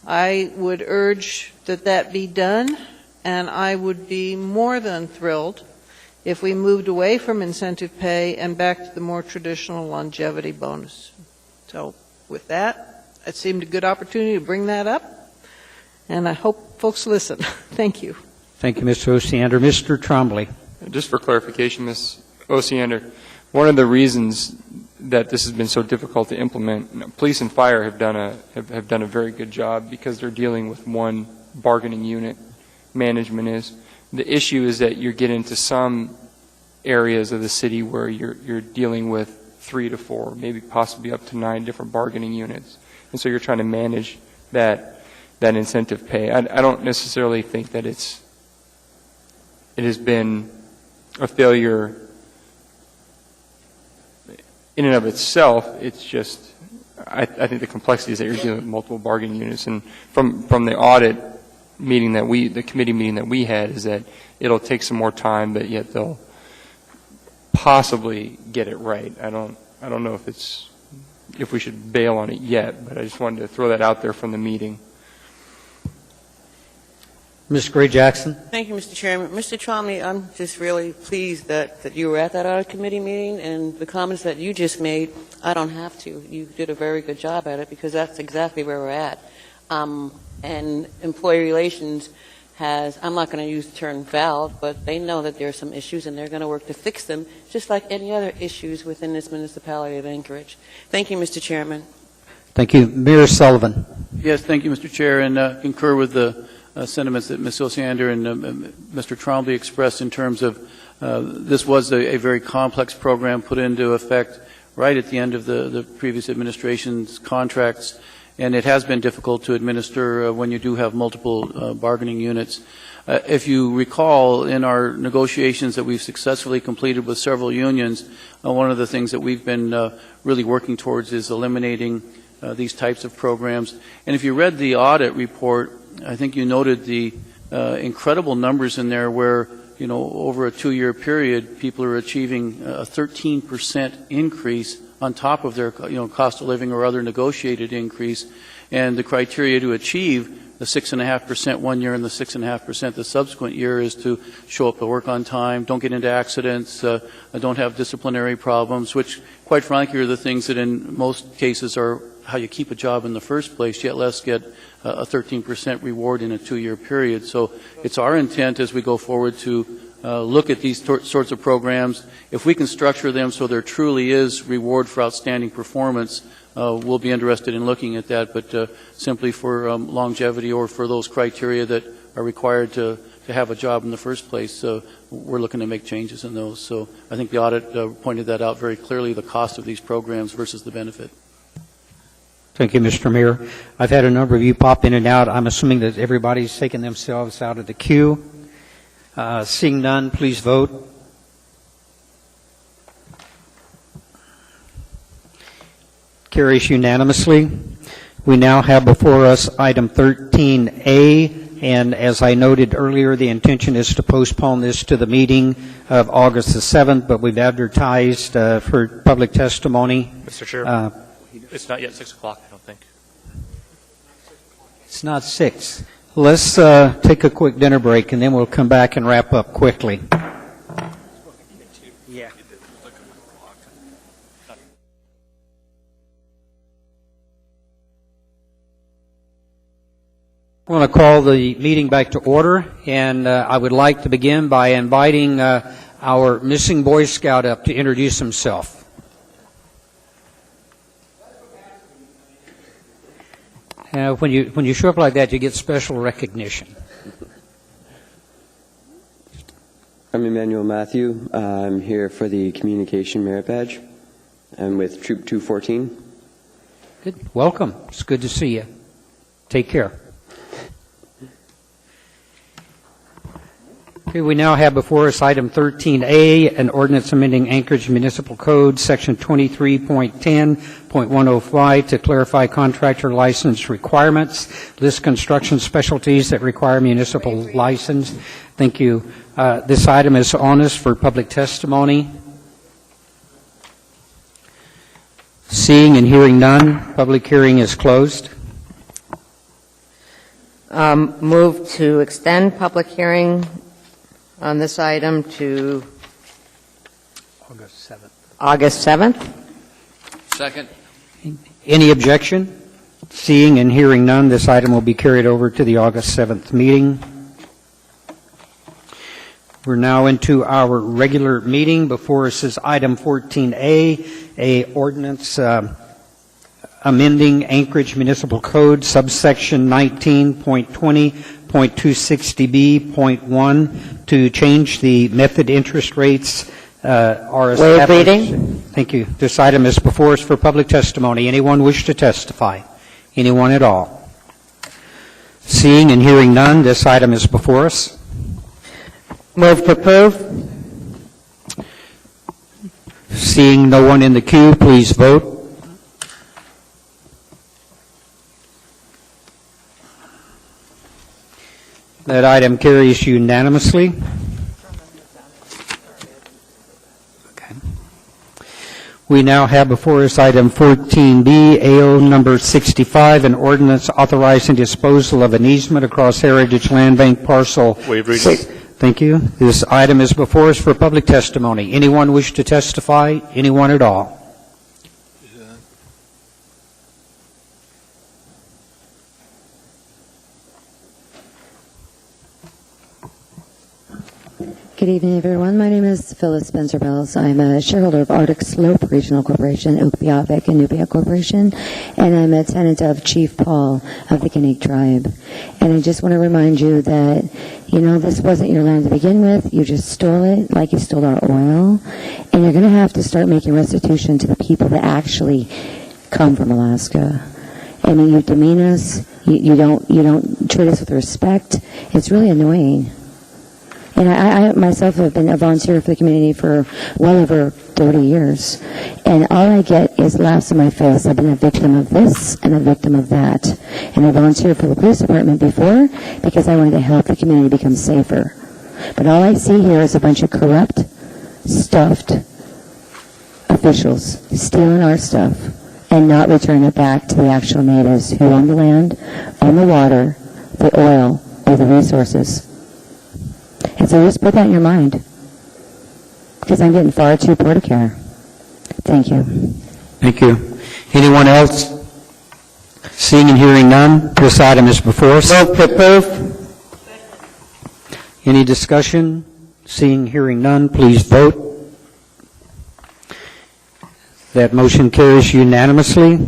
I would urge that that be done, and I would be more than thrilled if we moved away from incentive pay and back to the more traditional longevity bonus. So with that, it seemed a good opportunity to bring that up, and I hope folks listen. Thank you. Thank you, Mr. Osiander. Mr. Trombley. Just for clarification, Ms. Osiander, one of the reasons that this has been so difficult to implement, police and fire have done a very good job because they're dealing with one bargaining unit. Management is. The issue is that you get into some areas of the city where you're dealing with 3 to 4, maybe possibly up to 9 different bargaining units. And so you're trying to manage that. that incentive pay. I don't necessarily think that it has been a failure in and of itself. It's just, I think the complexity is that you're dealing with multiple bargaining units, and from the audit meeting that the committee meeting that we had, is that it'll take some more time, but yet they'll possibly get it right. I don't know if we should bail on it yet, but I just wanted to throw that out there from the meeting. Ms. Gray-Jackson? Thank you, Mr. Chairman. Mr. Tromley, I'm just really pleased that you were at that audit committee meeting, and the comments that you just made, I don't have to. You did a very good job at it, because that's exactly where we're at. And employee relations I'm not going to use the term valid, but they know that there are some issues, and they're going to work to fix them, just like any other issues within this municipality of Anchorage. Thank you, Mr. Chairman. Thank you. Mayor Sullivan. Yes, thank you, Mr. Chair, and concur with the sentiments that Ms. Osiander and Mr. Trombley expressed in terms of this was a very complex program put into effect right at the end of the previous administration's contracts, and it has been difficult to administer when you do have multiple bargaining units. If you recall, in our negotiations that we've successfully completed with several unions, one of the things that we've been really working towards is eliminating these types of programs. And if you read the audit report, I think you noted the incredible numbers in there where, over a 2-year period, people are achieving a 13% increase on top of their, cost of living or other negotiated increase. And the criteria to achieve the 6.5% one year and the 6.5% the subsequent year is to show up to work on time, don't get into accidents, don't have disciplinary problems, which, quite frankly, are the things that in most cases are how you keep a job in the first place, yet less get a 13% reward in a 2-year period. So it's our intent as we go forward to look at these sorts of programs. If we can structure them so there truly is reward for outstanding performance, we'll be interested in looking at that, but simply for longevity or for those criteria that are required to have a job in the first place, we're looking to make changes in those. So I think the audit pointed that out very clearly, the cost of these programs versus the benefit. Thank you, Mr. Mayor. I've had a number of you pop in and out. I'm assuming that everybody's taken themselves out of the queue. Seeing none, please vote. Carries unanimously. We now have before us item 13A, and as I noted earlier, the intention is to postpone this to the meeting of August the 7th, but we've advertised for public testimony. Mr. Chair, it's not yet 6 o'clock, I don't think. It's not 6. Let's take a quick dinner break, and then we'll come back and wrap up quickly. Yeah. I want to call the meeting back to order, and I would like to begin by inviting our missing Boy Scout up to introduce himself. When you show up like that, you get special recognition. I'm Emmanuel Matthew. I'm here for the Communication Merit Badge. I'm with Troop 214. Good. Welcome. It's good to see you. Take care. Okay, we now have before us item 13A, an ordinance amending Anchorage Municipal Code, Section 23.10.105 to clarify contractor license requirements, list construction specialties that require municipal license. Thank you. This item is on us for public testimony. Seeing and hearing none, public hearing is closed. Move to extend public hearing on this item to August 7th. August 7th. Second. Any objection? Seeing and hearing none, this item will be carried over to the August 7th meeting. We're now into our regular meeting. Before us is item 14A, a ordinance amending Anchorage Municipal Code, subsection 19.20.260B.1 to change the method interest rates are established. Waive reading. Thank you. This item is before us for public testimony. Anyone wish to testify? Anyone at all? Seeing and hearing none, this item is before us. Move to approve. Seeing no one in the queue, please vote. That item carries unanimously. Okay. We now have before us item 14B, AO number 65, an ordinance authorizing disposal of an easement across Heritage Land Bank parcel. Waive reading. Thank you. This item is before us for public testimony. Anyone wish to testify? Anyone at all? Good evening, everyone. My name is Phyllis Spencer-Bells. I'm a shareholder of Arctic Slope Regional Corporation, Ukpiavik and Nubia Corporation, and I'm a tenant of Chief Paul of the Kanik tribe. And I just want to remind you that, this wasn't your land to begin with. You just stole it like you stole our oil. And you're going to have to start making restitution to the people that actually come from Alaska. I mean, you demean us. You don't treat us with respect. It's really annoying. And I myself have been a volunteer for the community for well over 30 years. And all I get is laughs in my face. I've been a victim of this and a victim of that. And I volunteered for the police department before because I wanted to help the community become safer. But all I see here is a bunch of corrupt, stuffed officials stealing our stuff and not returning it back to the actual natives who own the land, own the water, the oil, or the resources. And so just put that in your mind, because I'm getting far too poor to care. Thank you. Thank you. Anyone else? Seeing and hearing none, this item is before us. Move to approve. Any discussion? Seeing, hearing none, please vote. That motion carries unanimously.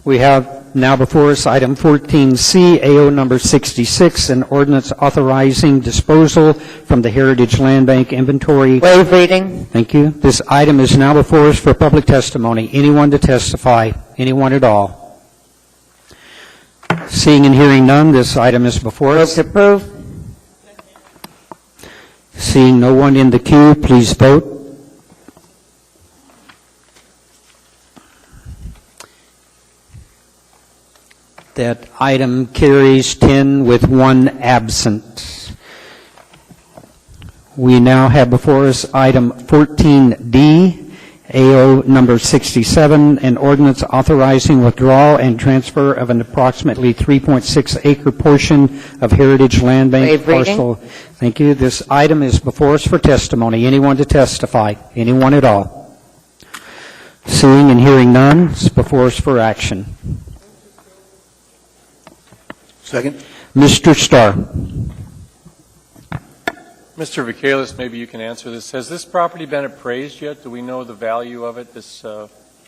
We have now before us item 14C, AO number 66, an ordinance authorizing disposal from the Heritage Land Bank inventory. Waive reading. Thank you. This item is now before us for public testimony. Anyone to testify? Anyone at all? Seeing and hearing none, this item is before us. Move to approve. Seeing no one in the queue, please vote. That item carries 10 with 1 absent. We now have before us item 14D, AO number 67, an ordinance authorizing withdrawal and transfer of an approximately 3.6 acre portion of Heritage Land Bank Waive reading. parcel. Thank you. This item is before us for testimony. Anyone to testify? Anyone at all? Seeing and hearing none, it's before us for action. Second. Mr. Starr. Mr. Vikalis, maybe you can answer this. Has this property been appraised yet? Do we know the value of it? This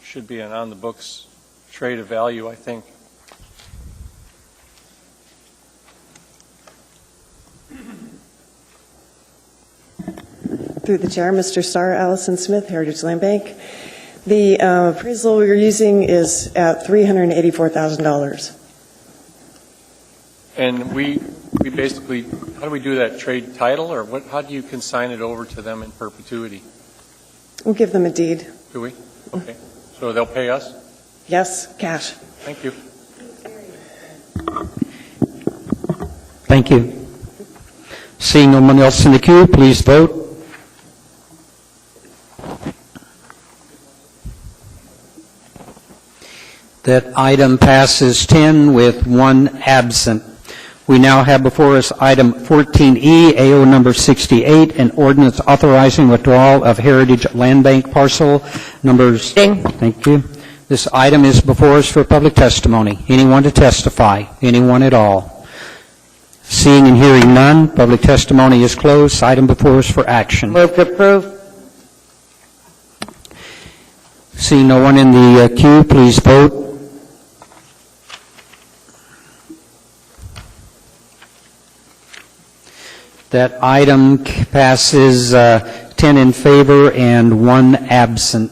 should be an on-the-books trade of value, I think. Through the chair, Mr. Starr, Allison Smith, Heritage Land Bank. The appraisal we're using is at $384,000. And we basically, how do we do that? Trade title, or what? How do you consign it over to them in perpetuity? We'll give them a deed. Do we? Okay. So they'll pay us? Yes, cash. Thank you. Thank you. Seeing no one else in the queue, please vote. That item passes 10 with 1 absent. We now have before us item 14E, AO number 68, an ordinance authorizing withdrawal of Heritage Land Bank parcel numbers. Ding. Thank you. This item is before us for public testimony. Anyone to testify? Anyone at all? Seeing and hearing none, public testimony is closed. Item before us for action. Move to approve. Seeing no one in the queue, please vote. That item passes 10 in favor and 1 absent.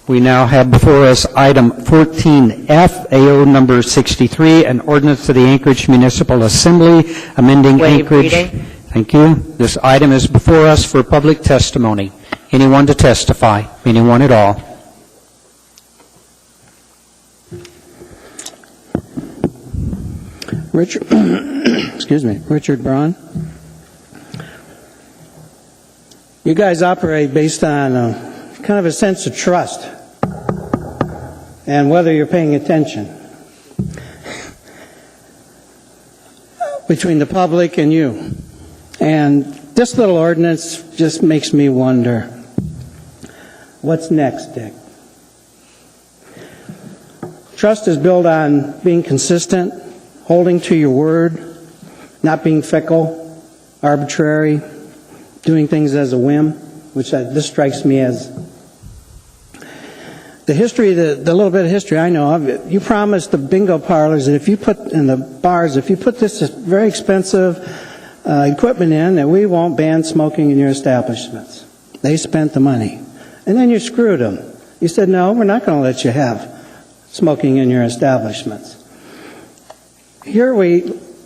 We now have before us item 14F, AO number 63, an ordinance to the Anchorage Municipal Assembly amending Waive Anchorage. reading. Thank you. This item is before us for public testimony. Anyone to testify? Anyone at all? Richard, excuse me, Richard Braun. You guys operate based on kind of a sense of trust and whether you're paying attention between the public and you. And this little ordinance just makes me wonder, what's next, Dick? Trust is built on being consistent, holding to your word, not being fickle, arbitrary, doing things as a whim, which this strikes me as the history, the little bit of history I know of. You promised the bingo parlors that if you put in the bars, if you put this very expensive equipment in, that we won't ban smoking in your establishments. They spent the money. And then you screwed them. You said, no, we're not going to let you have smoking in your establishments. Here we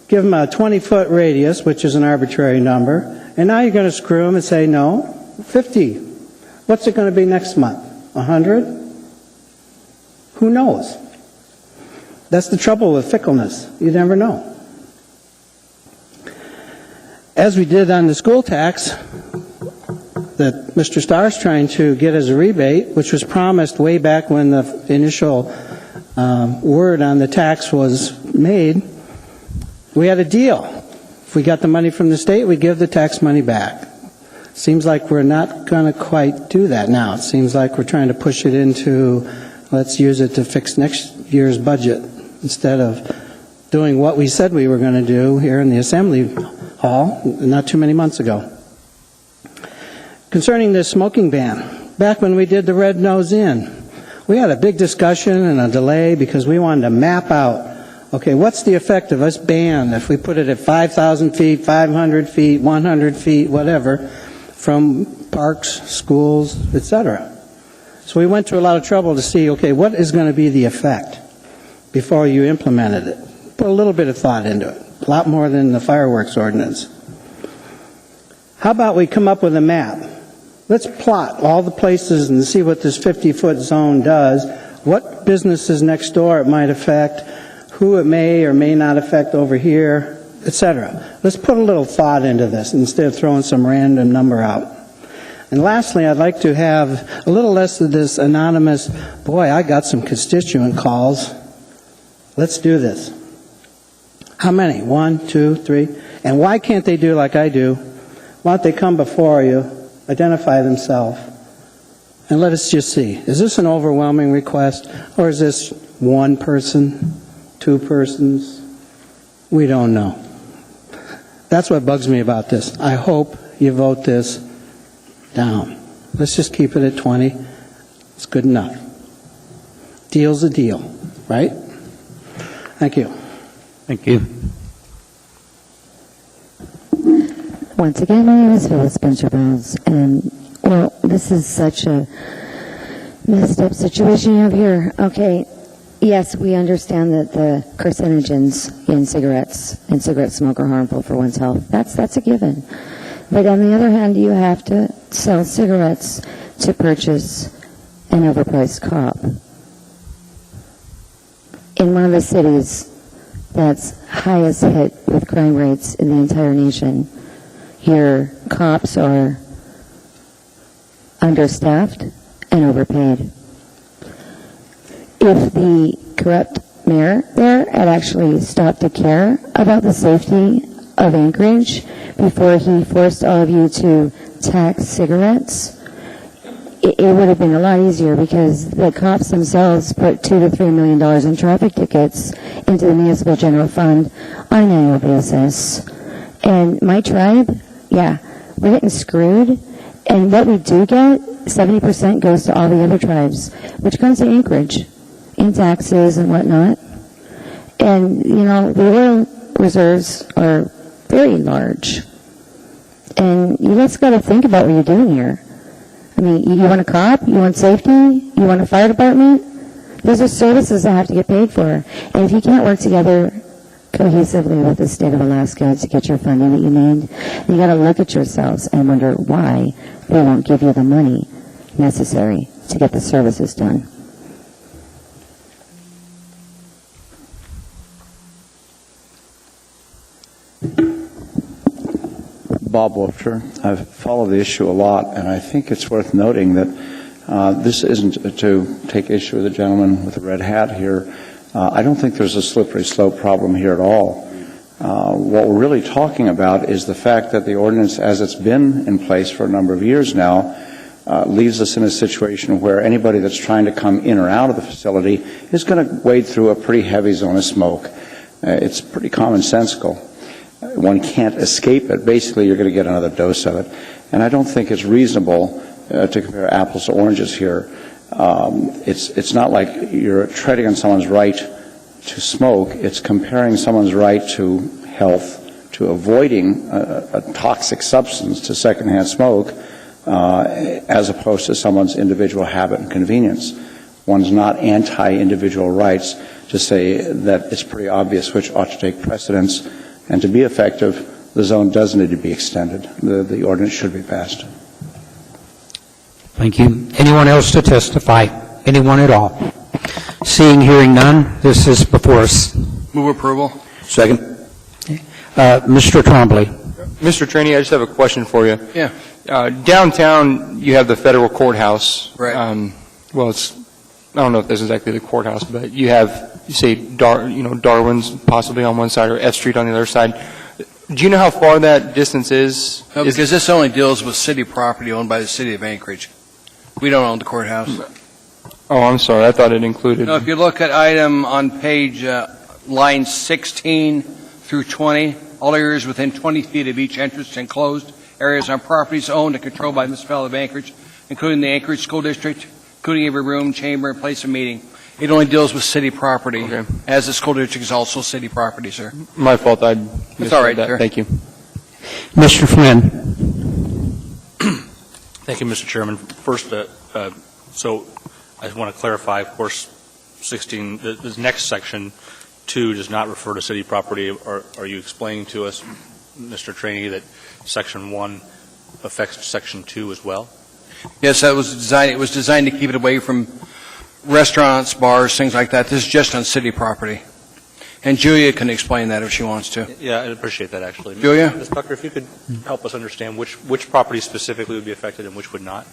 give them a 20-foot radius, which is an arbitrary number, and now you're going to screw them and say, no, 50. What's it going to be next month? 100? Who knows? That's the trouble with fickleness. You never know. As we did on the school tax that Mr. Starr's trying to get as a rebate, which was promised way back when the initial word on the tax was made, we had a deal. If we got the money from the state, we give the tax money back. Seems like we're not going to quite do that now. It seems like we're trying to push it into, let's use it to fix next year's budget instead of doing what we said we were going to do here in the Assembly Hall not too many months ago. Concerning this smoking ban, back when we did the Red Nose Inn, we had a big discussion and a delay because we wanted to map out, okay, what's the effect of us ban if we put it at 5,000 feet, 500 feet, 100 feet, whatever, from parks, schools, etc. So we went to a lot of trouble to see, okay, what is going to be the effect before you implemented it. Put a little bit of thought into it, a lot more than the fireworks ordinance. How about we come up with a map? Let's plot all the places and see what this 50-foot zone does, what businesses next door it might affect, who it may or may not affect over here, etc. Let's put a little thought into this instead of throwing some random number out. And lastly, I'd like to have a little less of this anonymous, boy, I got some constituent calls. Let's do this. How many? 1, 2, 3? And why can't they do like I do? Why don't they come before you, identify themselves, and let us just see. Is this an overwhelming request, or is this one person, 2 persons? We don't know. That's what bugs me about this. I hope you vote this down. Let's just keep it at 20. It's good enough. Deal's a deal, right? Thank you. Thank you. Once again, my name is Phyllis Spencer Bells, and, well, this is such a messed up situation you have here. Okay, yes, we understand that the carcinogens in cigarettes and cigarette smoke are harmful for one's health. That's a given. But on the other hand, you have to sell cigarettes to purchase an overpriced cop. In one of the cities that's highest hit with crime rates in the entire nation, here cops are understaffed and overpaid. If the corrupt mayor there had actually stopped to care about the safety of Anchorage before he forced all of you to tax cigarettes, it would have been a lot easier, because the cops themselves put $2 to $3 million in traffic tickets into the municipal general fund on an annual basis. And my tribe, yeah, we're getting screwed. And what we do get, 70% goes to all the other tribes, which comes to Anchorage in taxes and whatnot. And, you know, the oil reserves are very large. And you guys got to think about what you're doing here. I mean, you want a cop? You want safety? You want a fire department? Those are services that have to get paid for. And if you can't work together cohesively with the state of Alaska to get your funding that you need, you got to look at yourselves and wonder why they won't give you the money necessary to get the services done. Bob Wolfter. I've followed the issue a lot, and I think it's worth noting that this isn't to take issue with the gentleman with the red hat here. I don't think there's a slippery slope problem here at all. What we're really talking about is the fact that the ordinance, as it's been in place for a number of years now, leaves us in a situation where anybody that's trying to come in or out of the facility is going to wade through a pretty heavy zone of smoke. It's pretty commonsensical. One can't escape it. Basically, you're going to get another dose of it. And I don't think it's reasonable to compare apples to oranges here. It's not like you're treading on someone's right to smoke. It's comparing someone's right to health, to avoiding a toxic substance, to secondhand smoke, as opposed to someone's individual habit and convenience. One's not anti-individual rights to say that it's pretty obvious which ought to take precedence. And to be effective, the zone does need to be extended. The ordinance should be passed. Thank you. Anyone else to testify? Anyone at all? Seeing, hearing none, this is before us. Move approval. Second. Mr. Trombley. Mr. Trainee, I just have a question for you. Yeah. Downtown, you have the federal courthouse. Right. Well, I don't know if this is exactly the courthouse, but you have, you say, Darwin's possibly on one side or F Street on the other side. Do you know how far that distance is? No, because this only deals with city property owned by the city of Anchorage. We don't own the courthouse. Oh, I'm sorry. I thought it included. No, if you look at item on page line 16 through 20, all areas within 20 feet of each entrance and enclosed areas on properties owned and controlled by the municipality of Anchorage, including the Anchorage School District, including every room, chamber, and place of meeting. It only deals with city property, as the school district is also city property, sir. My fault. I It's all right, that. sir. Thank you. Mr. Flynn. Thank you, Mr. Chairman. First, so I want to clarify, of course, 16, the next section 2 does not refer to city property. Are you explaining to us, Mr. Trainee, that section 1 affects section 2 as well? Yes, that was designed. It was designed to keep it away from restaurants, bars, things like that. This is just on city property. And Julia can explain that if she wants to. Yeah, I'd appreciate that, actually. Julia? Ms. Bucker, if you could help us understand which property specifically would be affected and which would not.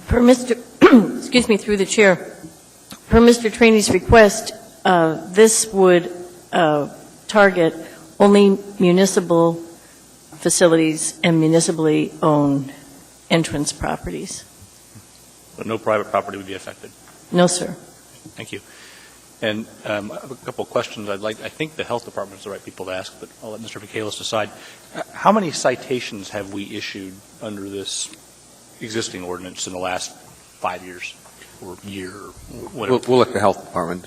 Per Mr. excuse me, through the chair, per Mr. Trainee's request, this would target only municipal facilities and municipally owned entrance properties. But no private property would be affected. No, sir. Thank you. And I have a couple of questions. I think the health department is the right people to ask, but I'll let Mr. Michaelis decide. How many citations have we issued under this existing ordinance in the last 5 years or year or whatever? We'll let the health department.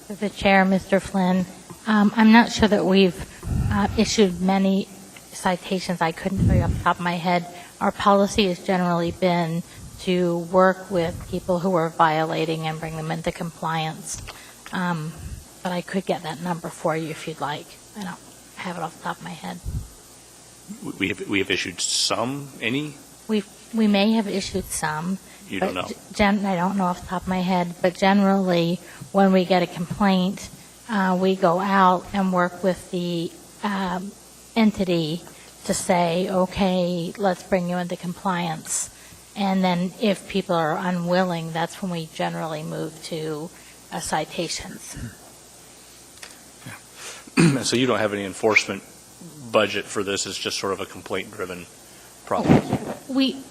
To the chair, Mr. Flynn, I'm not sure that we've issued many citations. I couldn't tell you off the top of my head. Our policy has generally been to work with people who are violating and bring them into compliance. But I could get that number for you if you'd like. I don't have it off the top of my head. We have issued some, any? We may have issued some. You don't know? I don't know off the top of my head, but generally when we get a complaint, we go out and work with the entity to say, okay, let's bring you into compliance. And then if people are unwilling, that's when we generally move to citations. So you don't have any enforcement budget for this? It's just sort of a complaint-driven problem? We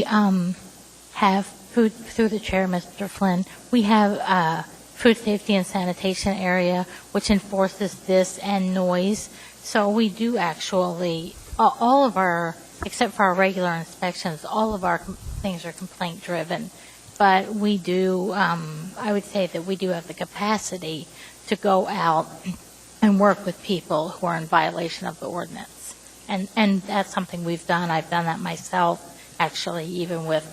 have food, through the chair, Mr. Flynn, we have food safety and sanitation area, which enforces this and noise. So we do actually, all of our, except for our regular inspections, all of our things are complaint-driven. but we do, I would say that we do have the capacity to go out and work with people who are in violation of the ordinance. And that's something we've done. I've done that myself, actually, even with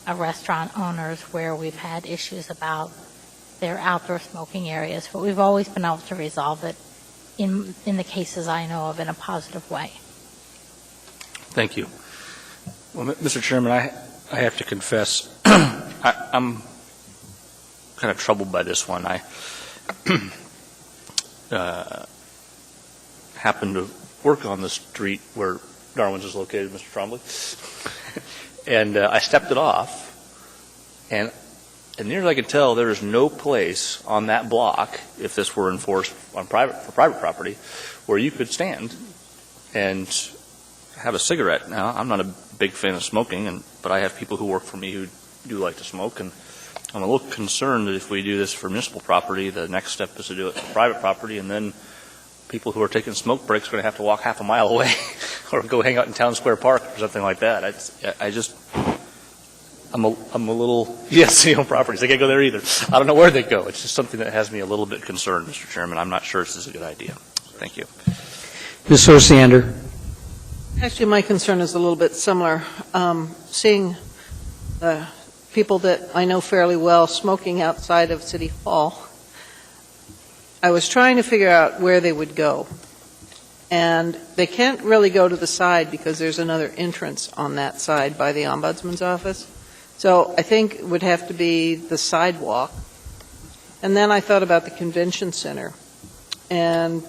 restaurant owners where we've had issues about their outdoor smoking areas, but we've always been able to resolve it in the cases I know of in a positive way. Thank you. Well, Mr. Chairman, I have to confess, I'm kind of troubled by this one. I happen to work on the street where Darwin's is located, Mr. Trombley, and I stepped it off, and near as I can tell, there is no place on that block, if this were enforced on private property, where you could stand and have a cigarette. Now, I'm not a big fan of smoking, but I have people who work for me who do like to smoke, and I'm a little concerned that if we do this for municipal property, the next step is to do it for private property, and then people who are taking smoke breaks are going to have to walk half a mile away or go hang out in Town Square Park or something like that. I'm a little, yes, city-owned properties. They can't go there either. I don't know where they go. It's just something that has me a little bit concerned, Mr. Chairman. I'm not sure this is a good idea. Thank you. Ms. Osiander. Actually, my concern is a little bit similar. Seeing the people that I know fairly well smoking outside of City Hall, I was trying to figure out where they would go. And they can't really go to the side because there's another entrance on that side by the Ombudsman's office. So I think it would have to be the sidewalk. And then I thought about the convention center. And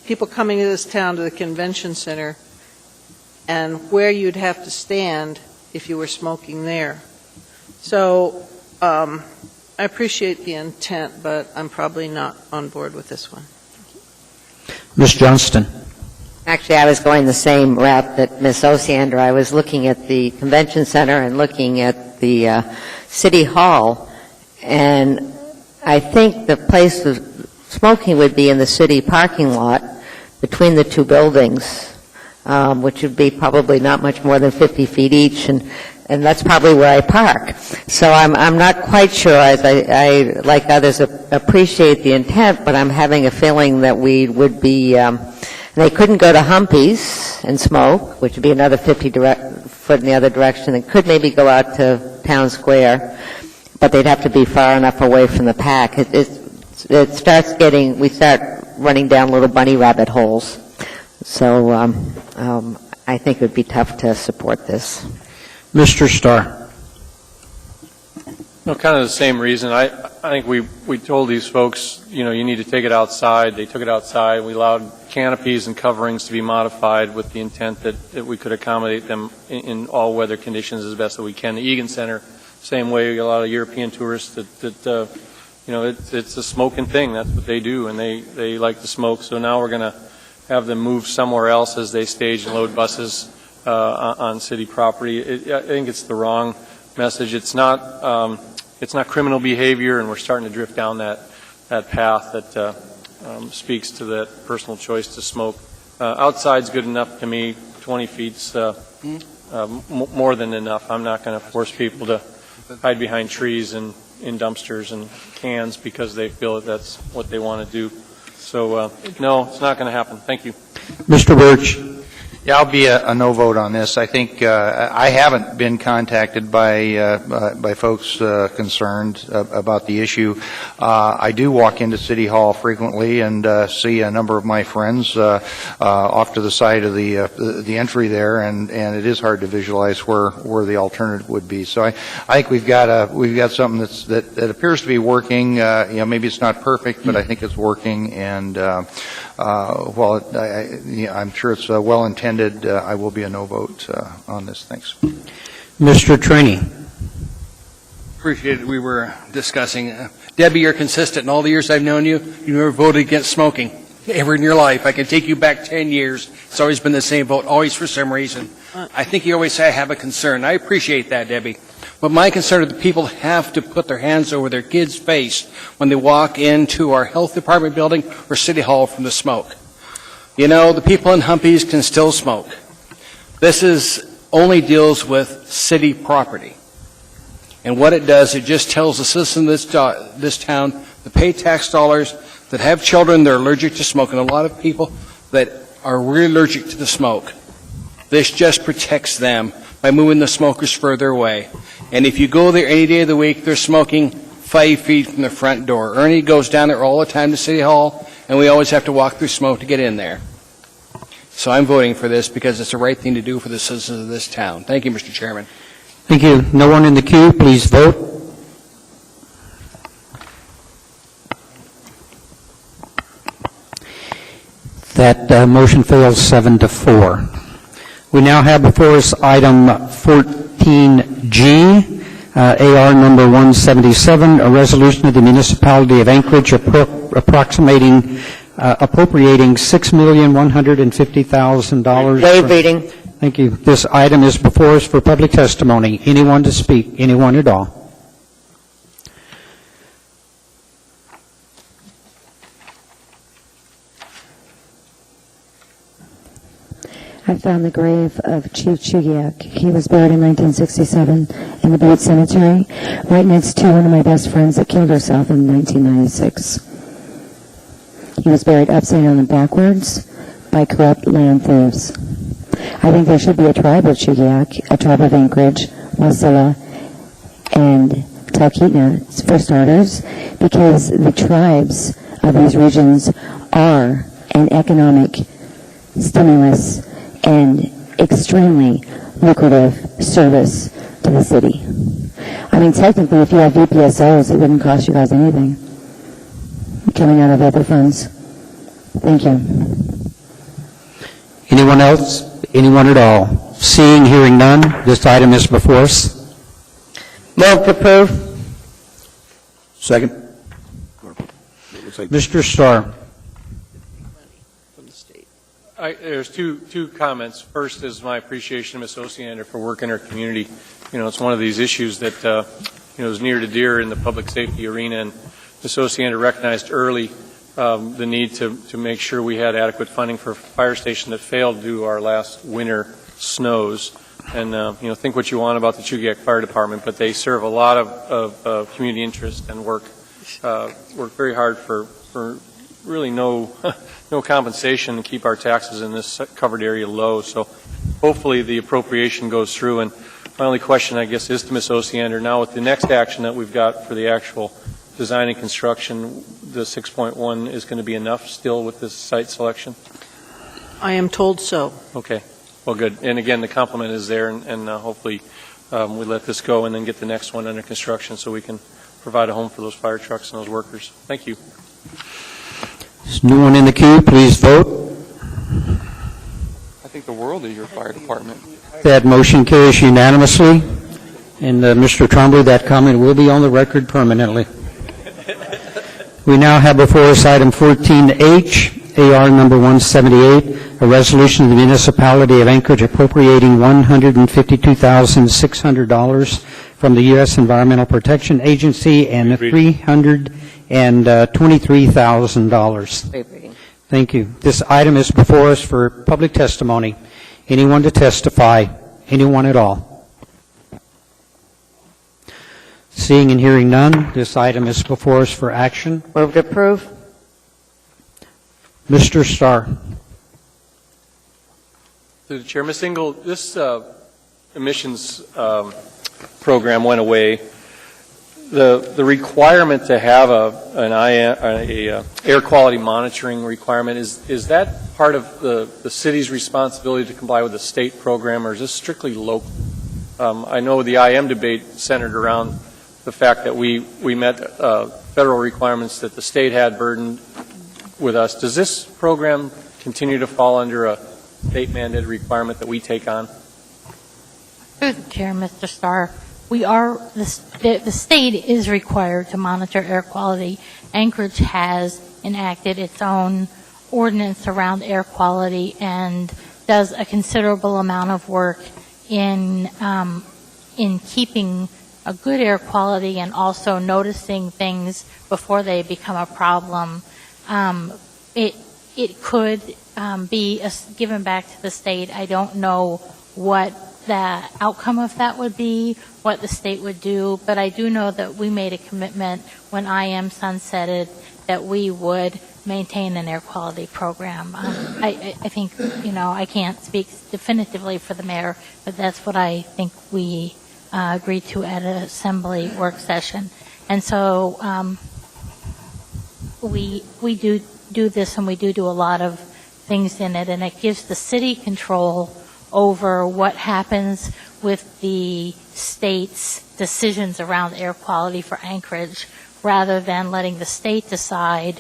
people coming to this town to the convention center and where you'd have to stand if you were smoking there. So I appreciate the intent, but I'm probably not on board with this one. Ms. Johnston. Actually, I was going the same route that Ms. Osiander. I was looking at the convention center and looking at the City Hall, and I think the place of smoking would be in the city parking lot between the two buildings, which would be probably not much more than 50 feet each, and that's probably where I park. So I'm not quite sure, as I like others, appreciate the intent, but I'm having a feeling that we would be, they couldn't go to Humpy's and smoke, which would be another 50 foot in the other direction, and could maybe go out to Town Square, but they'd have to be far enough away from the pack. It starts getting, we start running down little bunny rabbit holes. So I think it would be tough to support this. Mr. Starr. No, kind of the same reason. I think we told these folks, you need to take it outside. They took it outside. We allowed canopies and coverings to be modified with the intent that we could accommodate them in all weather conditions as best that we can. The Egan Center, same way. A lot of European tourists that it's a smoking thing. That's what they do, and they like to smoke. So now we're going to have them move somewhere else as they stage and load buses on city property. I think it's the wrong message. It's not criminal behavior, and we're starting to drift down that path that speaks to that personal choice to smoke. Outside's good enough to me. 20 feet's more than enough. I'm not going to force people to hide behind trees and in dumpsters and cans because they feel that that's what they want to do. So, no, it's not going to happen. Thank you. Mr. Birch. Yeah, I'll be a no vote on this. I think I haven't been contacted by folks concerned about the issue. I do walk into City Hall frequently and see a number of my friends off to the side of the entry there, and it is hard to visualize where the alternative would be. So I think we've got something that appears to be working. Maybe it's not perfect, but I think it's working, and while I'm sure it's well intended. I will be a no vote on this. Thanks. Mr. Trainee. Appreciate it. We were discussing. Debbie, you're consistent. In all the years I've known you, you never voted against smoking ever in your life. I can take you back 10 years. It's always been the same vote, always for some reason. I think you always say I have a concern. I appreciate that, Debbie. But my concern is that people have to put their hands over their kids' face when they walk into our health department building or City Hall from the smoke. The people in Humpy's can still smoke. This only deals with city property. And what it does, it just tells the citizens of this town to pay tax dollars that have children that are allergic to smoke, and a lot of people that are really allergic to the smoke. This just protects them by moving the smokers further away. And if you go there any day of the week, they're smoking 5 feet from the front door. Ernie goes down there all the time to City Hall, and we always have to walk through smoke to get in there. So I'm voting for this because it's the right thing to do for the citizens of this town. Thank you, Mr. Chairman. Thank you. No one in the queue, please vote. That motion fails 7-4. We now have before us item 14G, AR number 177, a resolution of the municipality of Anchorage appropriating $6,150,000. Waive reading. Thank you. This item is before us for public testimony. Anyone to speak? Anyone at all? I found the grave of Chief Chugiak. He was buried in 1967 in the Butte Cemetery, right next to one of my best friends that killed herself in 1996. He was buried upside down and backwards by corrupt land thieves. I think there should be a tribe of Chugiak, a tribe of Anchorage, Wasilla, and Talkeetna, for starters, because the tribes of these regions are an economic stimulus and extremely lucrative service to the city. I mean, technically, if you have VPSOs, it wouldn't cost you guys anything coming out of other funds. Thank you. Anyone else? Anyone at all? Seeing, hearing none, this item is before us. Move to approve. Second. Mr. Starr. There's two comments. First is my appreciation to Ms. Osiander for work in her community. You know, it's one of these issues that, is near to dear in the public safety arena, and Ms. Osiander recognized early the need to make sure we had adequate funding for a fire station that failed due to our last winter snows. And, think what you want about the Chugiak Fire Department, but they serve a lot of community interest and work very hard for really no compensation to keep our taxes in this covered area low. So hopefully the appropriation goes through. And my only question, I guess, is to Ms. Osiander. Now with the next action that we've got for the actual design and construction, the 6.1 is going to be enough still with this site selection? I am told so. Okay. Well, good. And again, the compliment is there, and hopefully we let this go and then get the next one under construction so we can provide a home for those fire trucks and those workers. Thank you. There's no one in the queue. Please vote. I think the world of your fire department. That motion carries unanimously. And Mr. Trombley, that comment will be on the record permanently. We now have before us item 14H, AR number 178, a resolution of the municipality of Anchorage appropriating $152,600 from the U.S. Environmental Protection Agency and $323,000. Thank you. This item is before us for public testimony. Anyone to testify? Anyone at all? Seeing and hearing none, this item is before us for action. Move to approve. Mr. Starr. Through the Chair, Ms. Engel, this emissions program went away. The requirement to have an air quality monitoring requirement, is that part of the city's responsibility to comply with the state program, or is this strictly local? I know the IM debate centered around the fact that we met federal requirements that the state had burdened with us. Does this program continue to fall under a state mandated requirement that we take on? Through the Chair, Mr. Starr, the state is required to monitor air quality. Anchorage has enacted its own ordinance around air quality and does a considerable amount of work in keeping a good air quality and also noticing things before they become a problem. It could be given back to the state. I don't know what the outcome of that would be, what the state would do, but I do know that we made a commitment when IM sunsetted that we would maintain an air quality program. I think, I can't speak definitively for the mayor, but that's what I think we agreed to at an assembly work session. And so we do this, and we do a lot of things in it, and it gives the city control over what happens with the state's decisions around air quality for Anchorage, rather than letting the state decide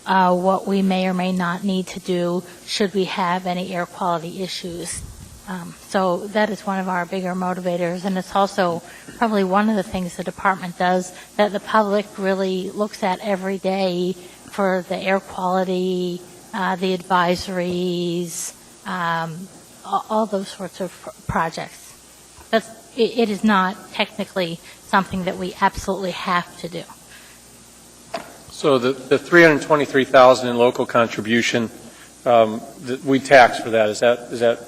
what we may or may not need to do should we have any air quality issues. So that is one of our bigger motivators, and it's also probably one of the things the department does that the public really looks at every day for the air quality, the advisories, all those sorts of projects. But it is not technically something that we absolutely have to do. So the $323,000 in local contribution, we tax for that. Is that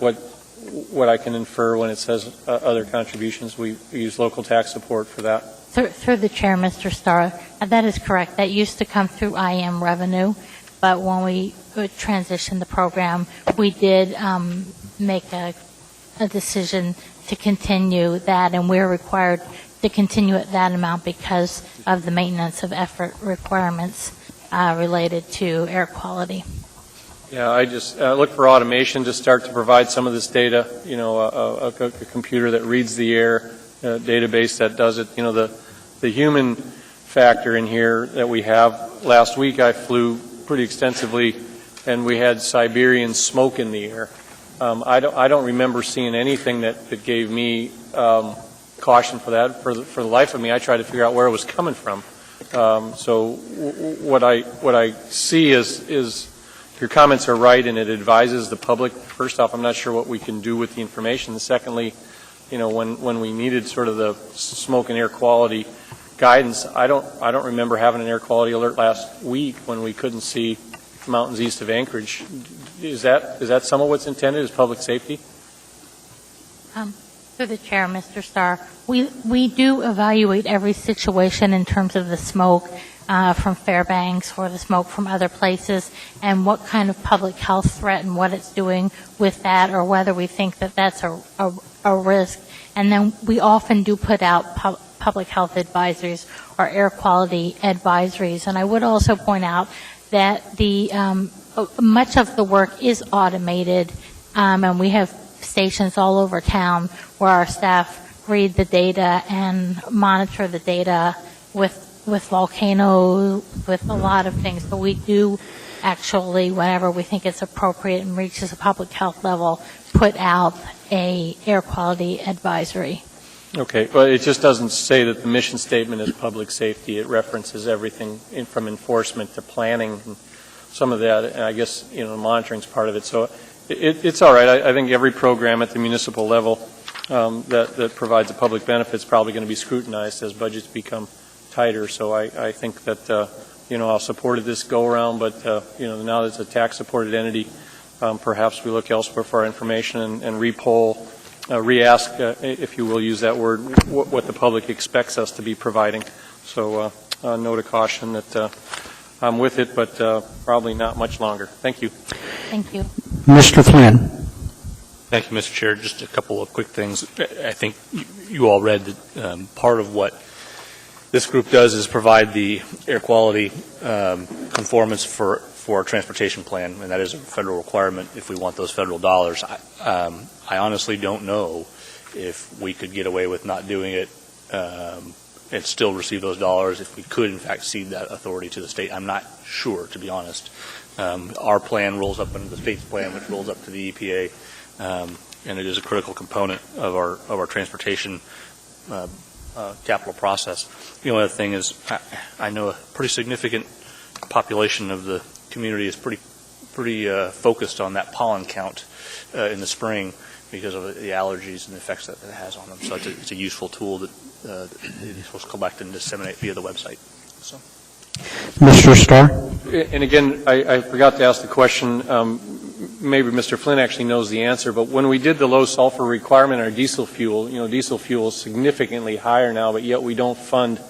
what I can infer when it says other contributions? We use local tax support for that. Through the chair, Mr. Starr, that is correct. That used to come through IM revenue, but when we transitioned the program, we did make a decision to continue that, and we're required to continue at that amount because of the maintenance of effort requirements related to air quality. Yeah, I just look for automation to start to provide some of this data, a computer that reads the air, a database that does it. The human factor in here that we have. Last week I flew pretty extensively, and we had Siberian smoke in the air. I don't remember seeing anything that gave me caution for that. For the life of me, I tried to figure out where it was coming from. So what I see is your comments are right, and it advises the public. First off, I'm not sure what we can do with the information. Secondly, when we needed sort of the smoke and air quality guidance, I don't remember having an air quality alert last week when we couldn't see mountains east of Anchorage. Is that some of what's intended as public safety? Through the chair, Mr. Starr, we do evaluate every situation in terms of the smoke from Fairbanks or the smoke from other places, and what kind of public health threat and what it's doing with that, or whether we think that that's a risk. And then we often do put out public health advisories or air quality advisories. And I would also point out that the much of the work is automated, and we have stations all over town where our staff read the data and monitor the data with volcanoes, with a lot of things. But we do actually, whenever we think it's appropriate and reaches a public health level, put out a air quality advisory. Okay, well, it just doesn't say that the mission statement is public safety. It references everything from enforcement to planning and some of that, and I guess, monitoring is part of it. So it's all right. I think every program at the municipal level that provides a public benefit is probably going to be scrutinized as budgets become tighter. So I think that, I'll support this go-around, but, now that it's a tax-supported entity, perhaps we look elsewhere for our information and re-poll, re-ask, if you will use that word, what the public expects us to be providing. So a note of caution that I'm with it, but probably not much longer. Thank you. Thank you. Mr. Flynn. Thank you, Mr. Chair. Just a couple of quick things. I think you all read that part of what this group does is provide the air quality conformance for our transportation plan, and that is a federal requirement if we want those federal dollars. I honestly don't know if we could get away with not doing it and still receive those dollars, if we could, in fact, cede that authority to the state. I'm not sure, to be honest. Our plan rolls up into the state's plan, which rolls up to the EPA, and it is a critical component of our transportation capital process. The only other thing is I know a pretty significant population of the community is pretty focused on that pollen count in the spring because of the allergies and the effects that it has on them. So it's a useful tool that you're supposed to collect and disseminate via the website. So. Mr. Starr? And again, I forgot to ask the question. maybe Mr. Flynn actually knows the answer, but when we did the low sulfur requirement on our diesel fuel, diesel fuel is significantly higher now, but yet we don't fund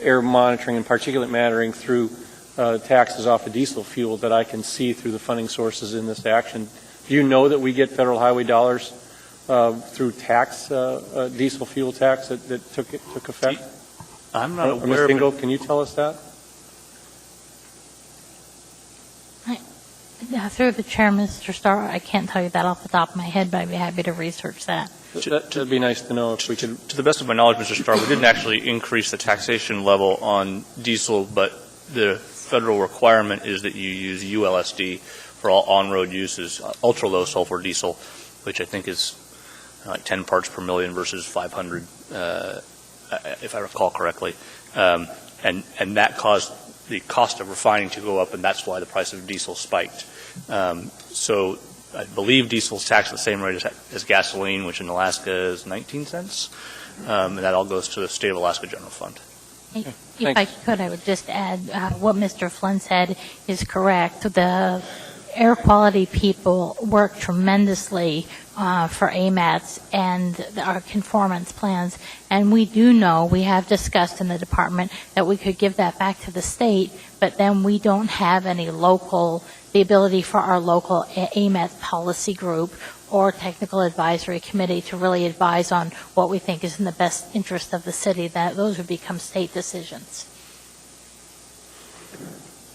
air monitoring and particulate mattering through taxes off of diesel fuel that I can see through the funding sources in this action. Do you know that we get federal highway dollars through tax, diesel fuel tax that took effect? I'm not aware Ms. of Dingle, it. can you tell us that? Through the chair, Mr. Starr, I can't tell you that off the top of my head, but I'd be happy to research that. That'd be nice to know if we could. To the best of my knowledge, Mr. Starr, we didn't actually increase the taxation level on diesel, but the federal requirement is that you use ULSD for all on-road uses, ultra-low sulfur diesel, which I think is like 10 parts per million versus 500, if I recall correctly. And that caused the cost of refining to go up, and that's why the price of diesel spiked. So I believe diesel is taxed at the same rate as gasoline, which in Alaska is 19 cents. And that all goes to the State of Alaska General Fund. If I could, I would just add what Mr. Flynn said is correct. The air quality people work tremendously for AMATs and our conformance plans. And we do know, we have discussed in the department that we could give that back to the state, but then we don't have any the ability for our local AMAT policy group or technical advisory committee to really advise on what we think is in the best interest of the city. That those would become state decisions.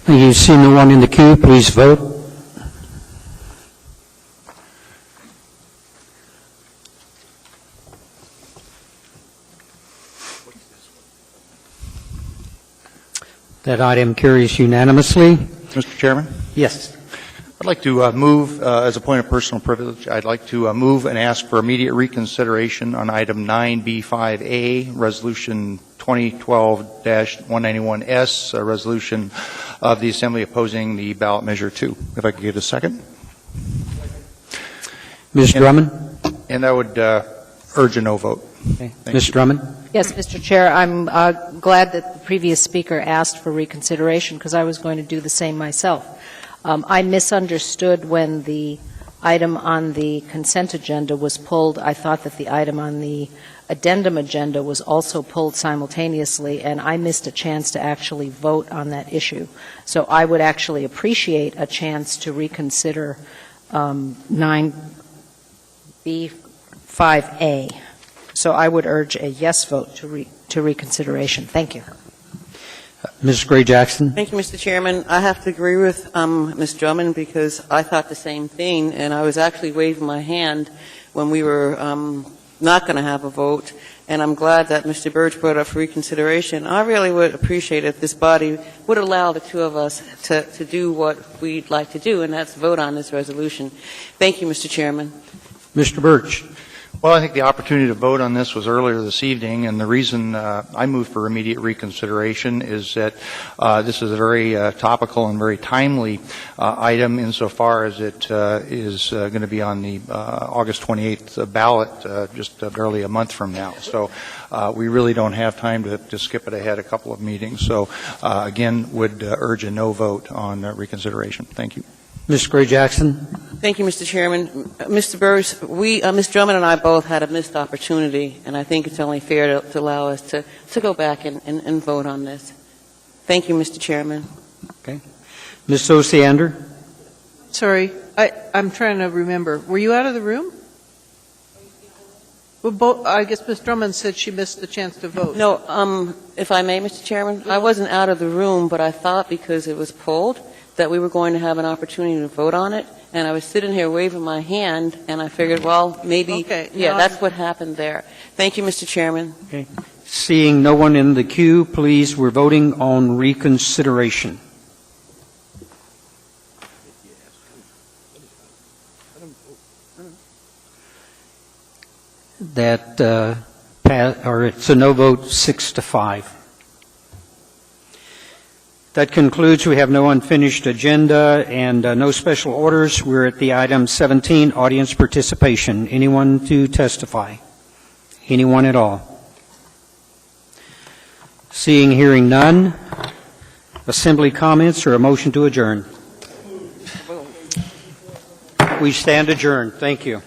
You've seen the one in the queue. Please vote. That item carries unanimously. Mr. Chairman? Yes. I'd like to move, as a point of personal privilege, I'd like to move and ask for immediate reconsideration on item 9B5A, Resolution 2012-191S, a resolution of the Assembly opposing the ballot measure 2. If I could get a second. Ms. Drummond? And I would urge a no vote. Okay. Ms. Drummond? Yes, Mr. Chair, I'm glad that the previous speaker asked for reconsideration because I was going to do the same myself. I misunderstood when the item on the consent agenda was pulled. I thought that the item on the addendum agenda was also pulled simultaneously, and I missed a chance to actually vote on that issue. So I would actually appreciate a chance to reconsider 9B5A. So I would urge a yes vote to reconsideration. Thank you. Ms. Gray-Jackson? Thank you, Mr. Chairman. I have to agree with Ms. Drummond because I thought the same thing, and I was actually waving my hand when we were not going to have a vote, and I'm glad that Mr. Birch brought up for reconsideration. I really would appreciate if this body would allow the two of us to do what we'd like to do, and that's vote on this resolution. Thank you, Mr. Chairman. Mr. Birch? Well, I think the opportunity to vote on this was earlier this evening, and the reason I moved for immediate reconsideration is that this is a very topical and very timely item insofar as it is going to be on the August 28th ballot just barely a month from now. So we really don't have time to skip it ahead a couple of meetings. So again, would urge a no vote on reconsideration. Thank you. Ms. Gray-Jackson? Thank you, Mr. Chairman. Mr. Burris, Ms. Drummond and I both had a missed opportunity, and I think it's only fair to allow us to go back and vote on this. Thank you, Mr. Chairman. Okay. Ms. Osiander? Sorry, I'm trying to remember. Were you out of the room? Well, I guess Ms. Drummond said she missed the chance to vote. No, if I may, Mr. Chairman, I wasn't out of the room, but I thought because it was pulled that we were going to have an opportunity to vote on it, and I was sitting here waving my hand, and I figured, well, maybe, that's what happened there. Thank you, Mr. Chairman. Okay. Seeing no one in the queue, please, we're voting on reconsideration. It's a no vote, 6-5. That concludes. We have no unfinished agenda and no special orders. We're at the item 17, audience participation. Anyone to testify? Anyone at all? Seeing, hearing none. Assembly comments or a motion to adjourn? We stand adjourned. Thank you.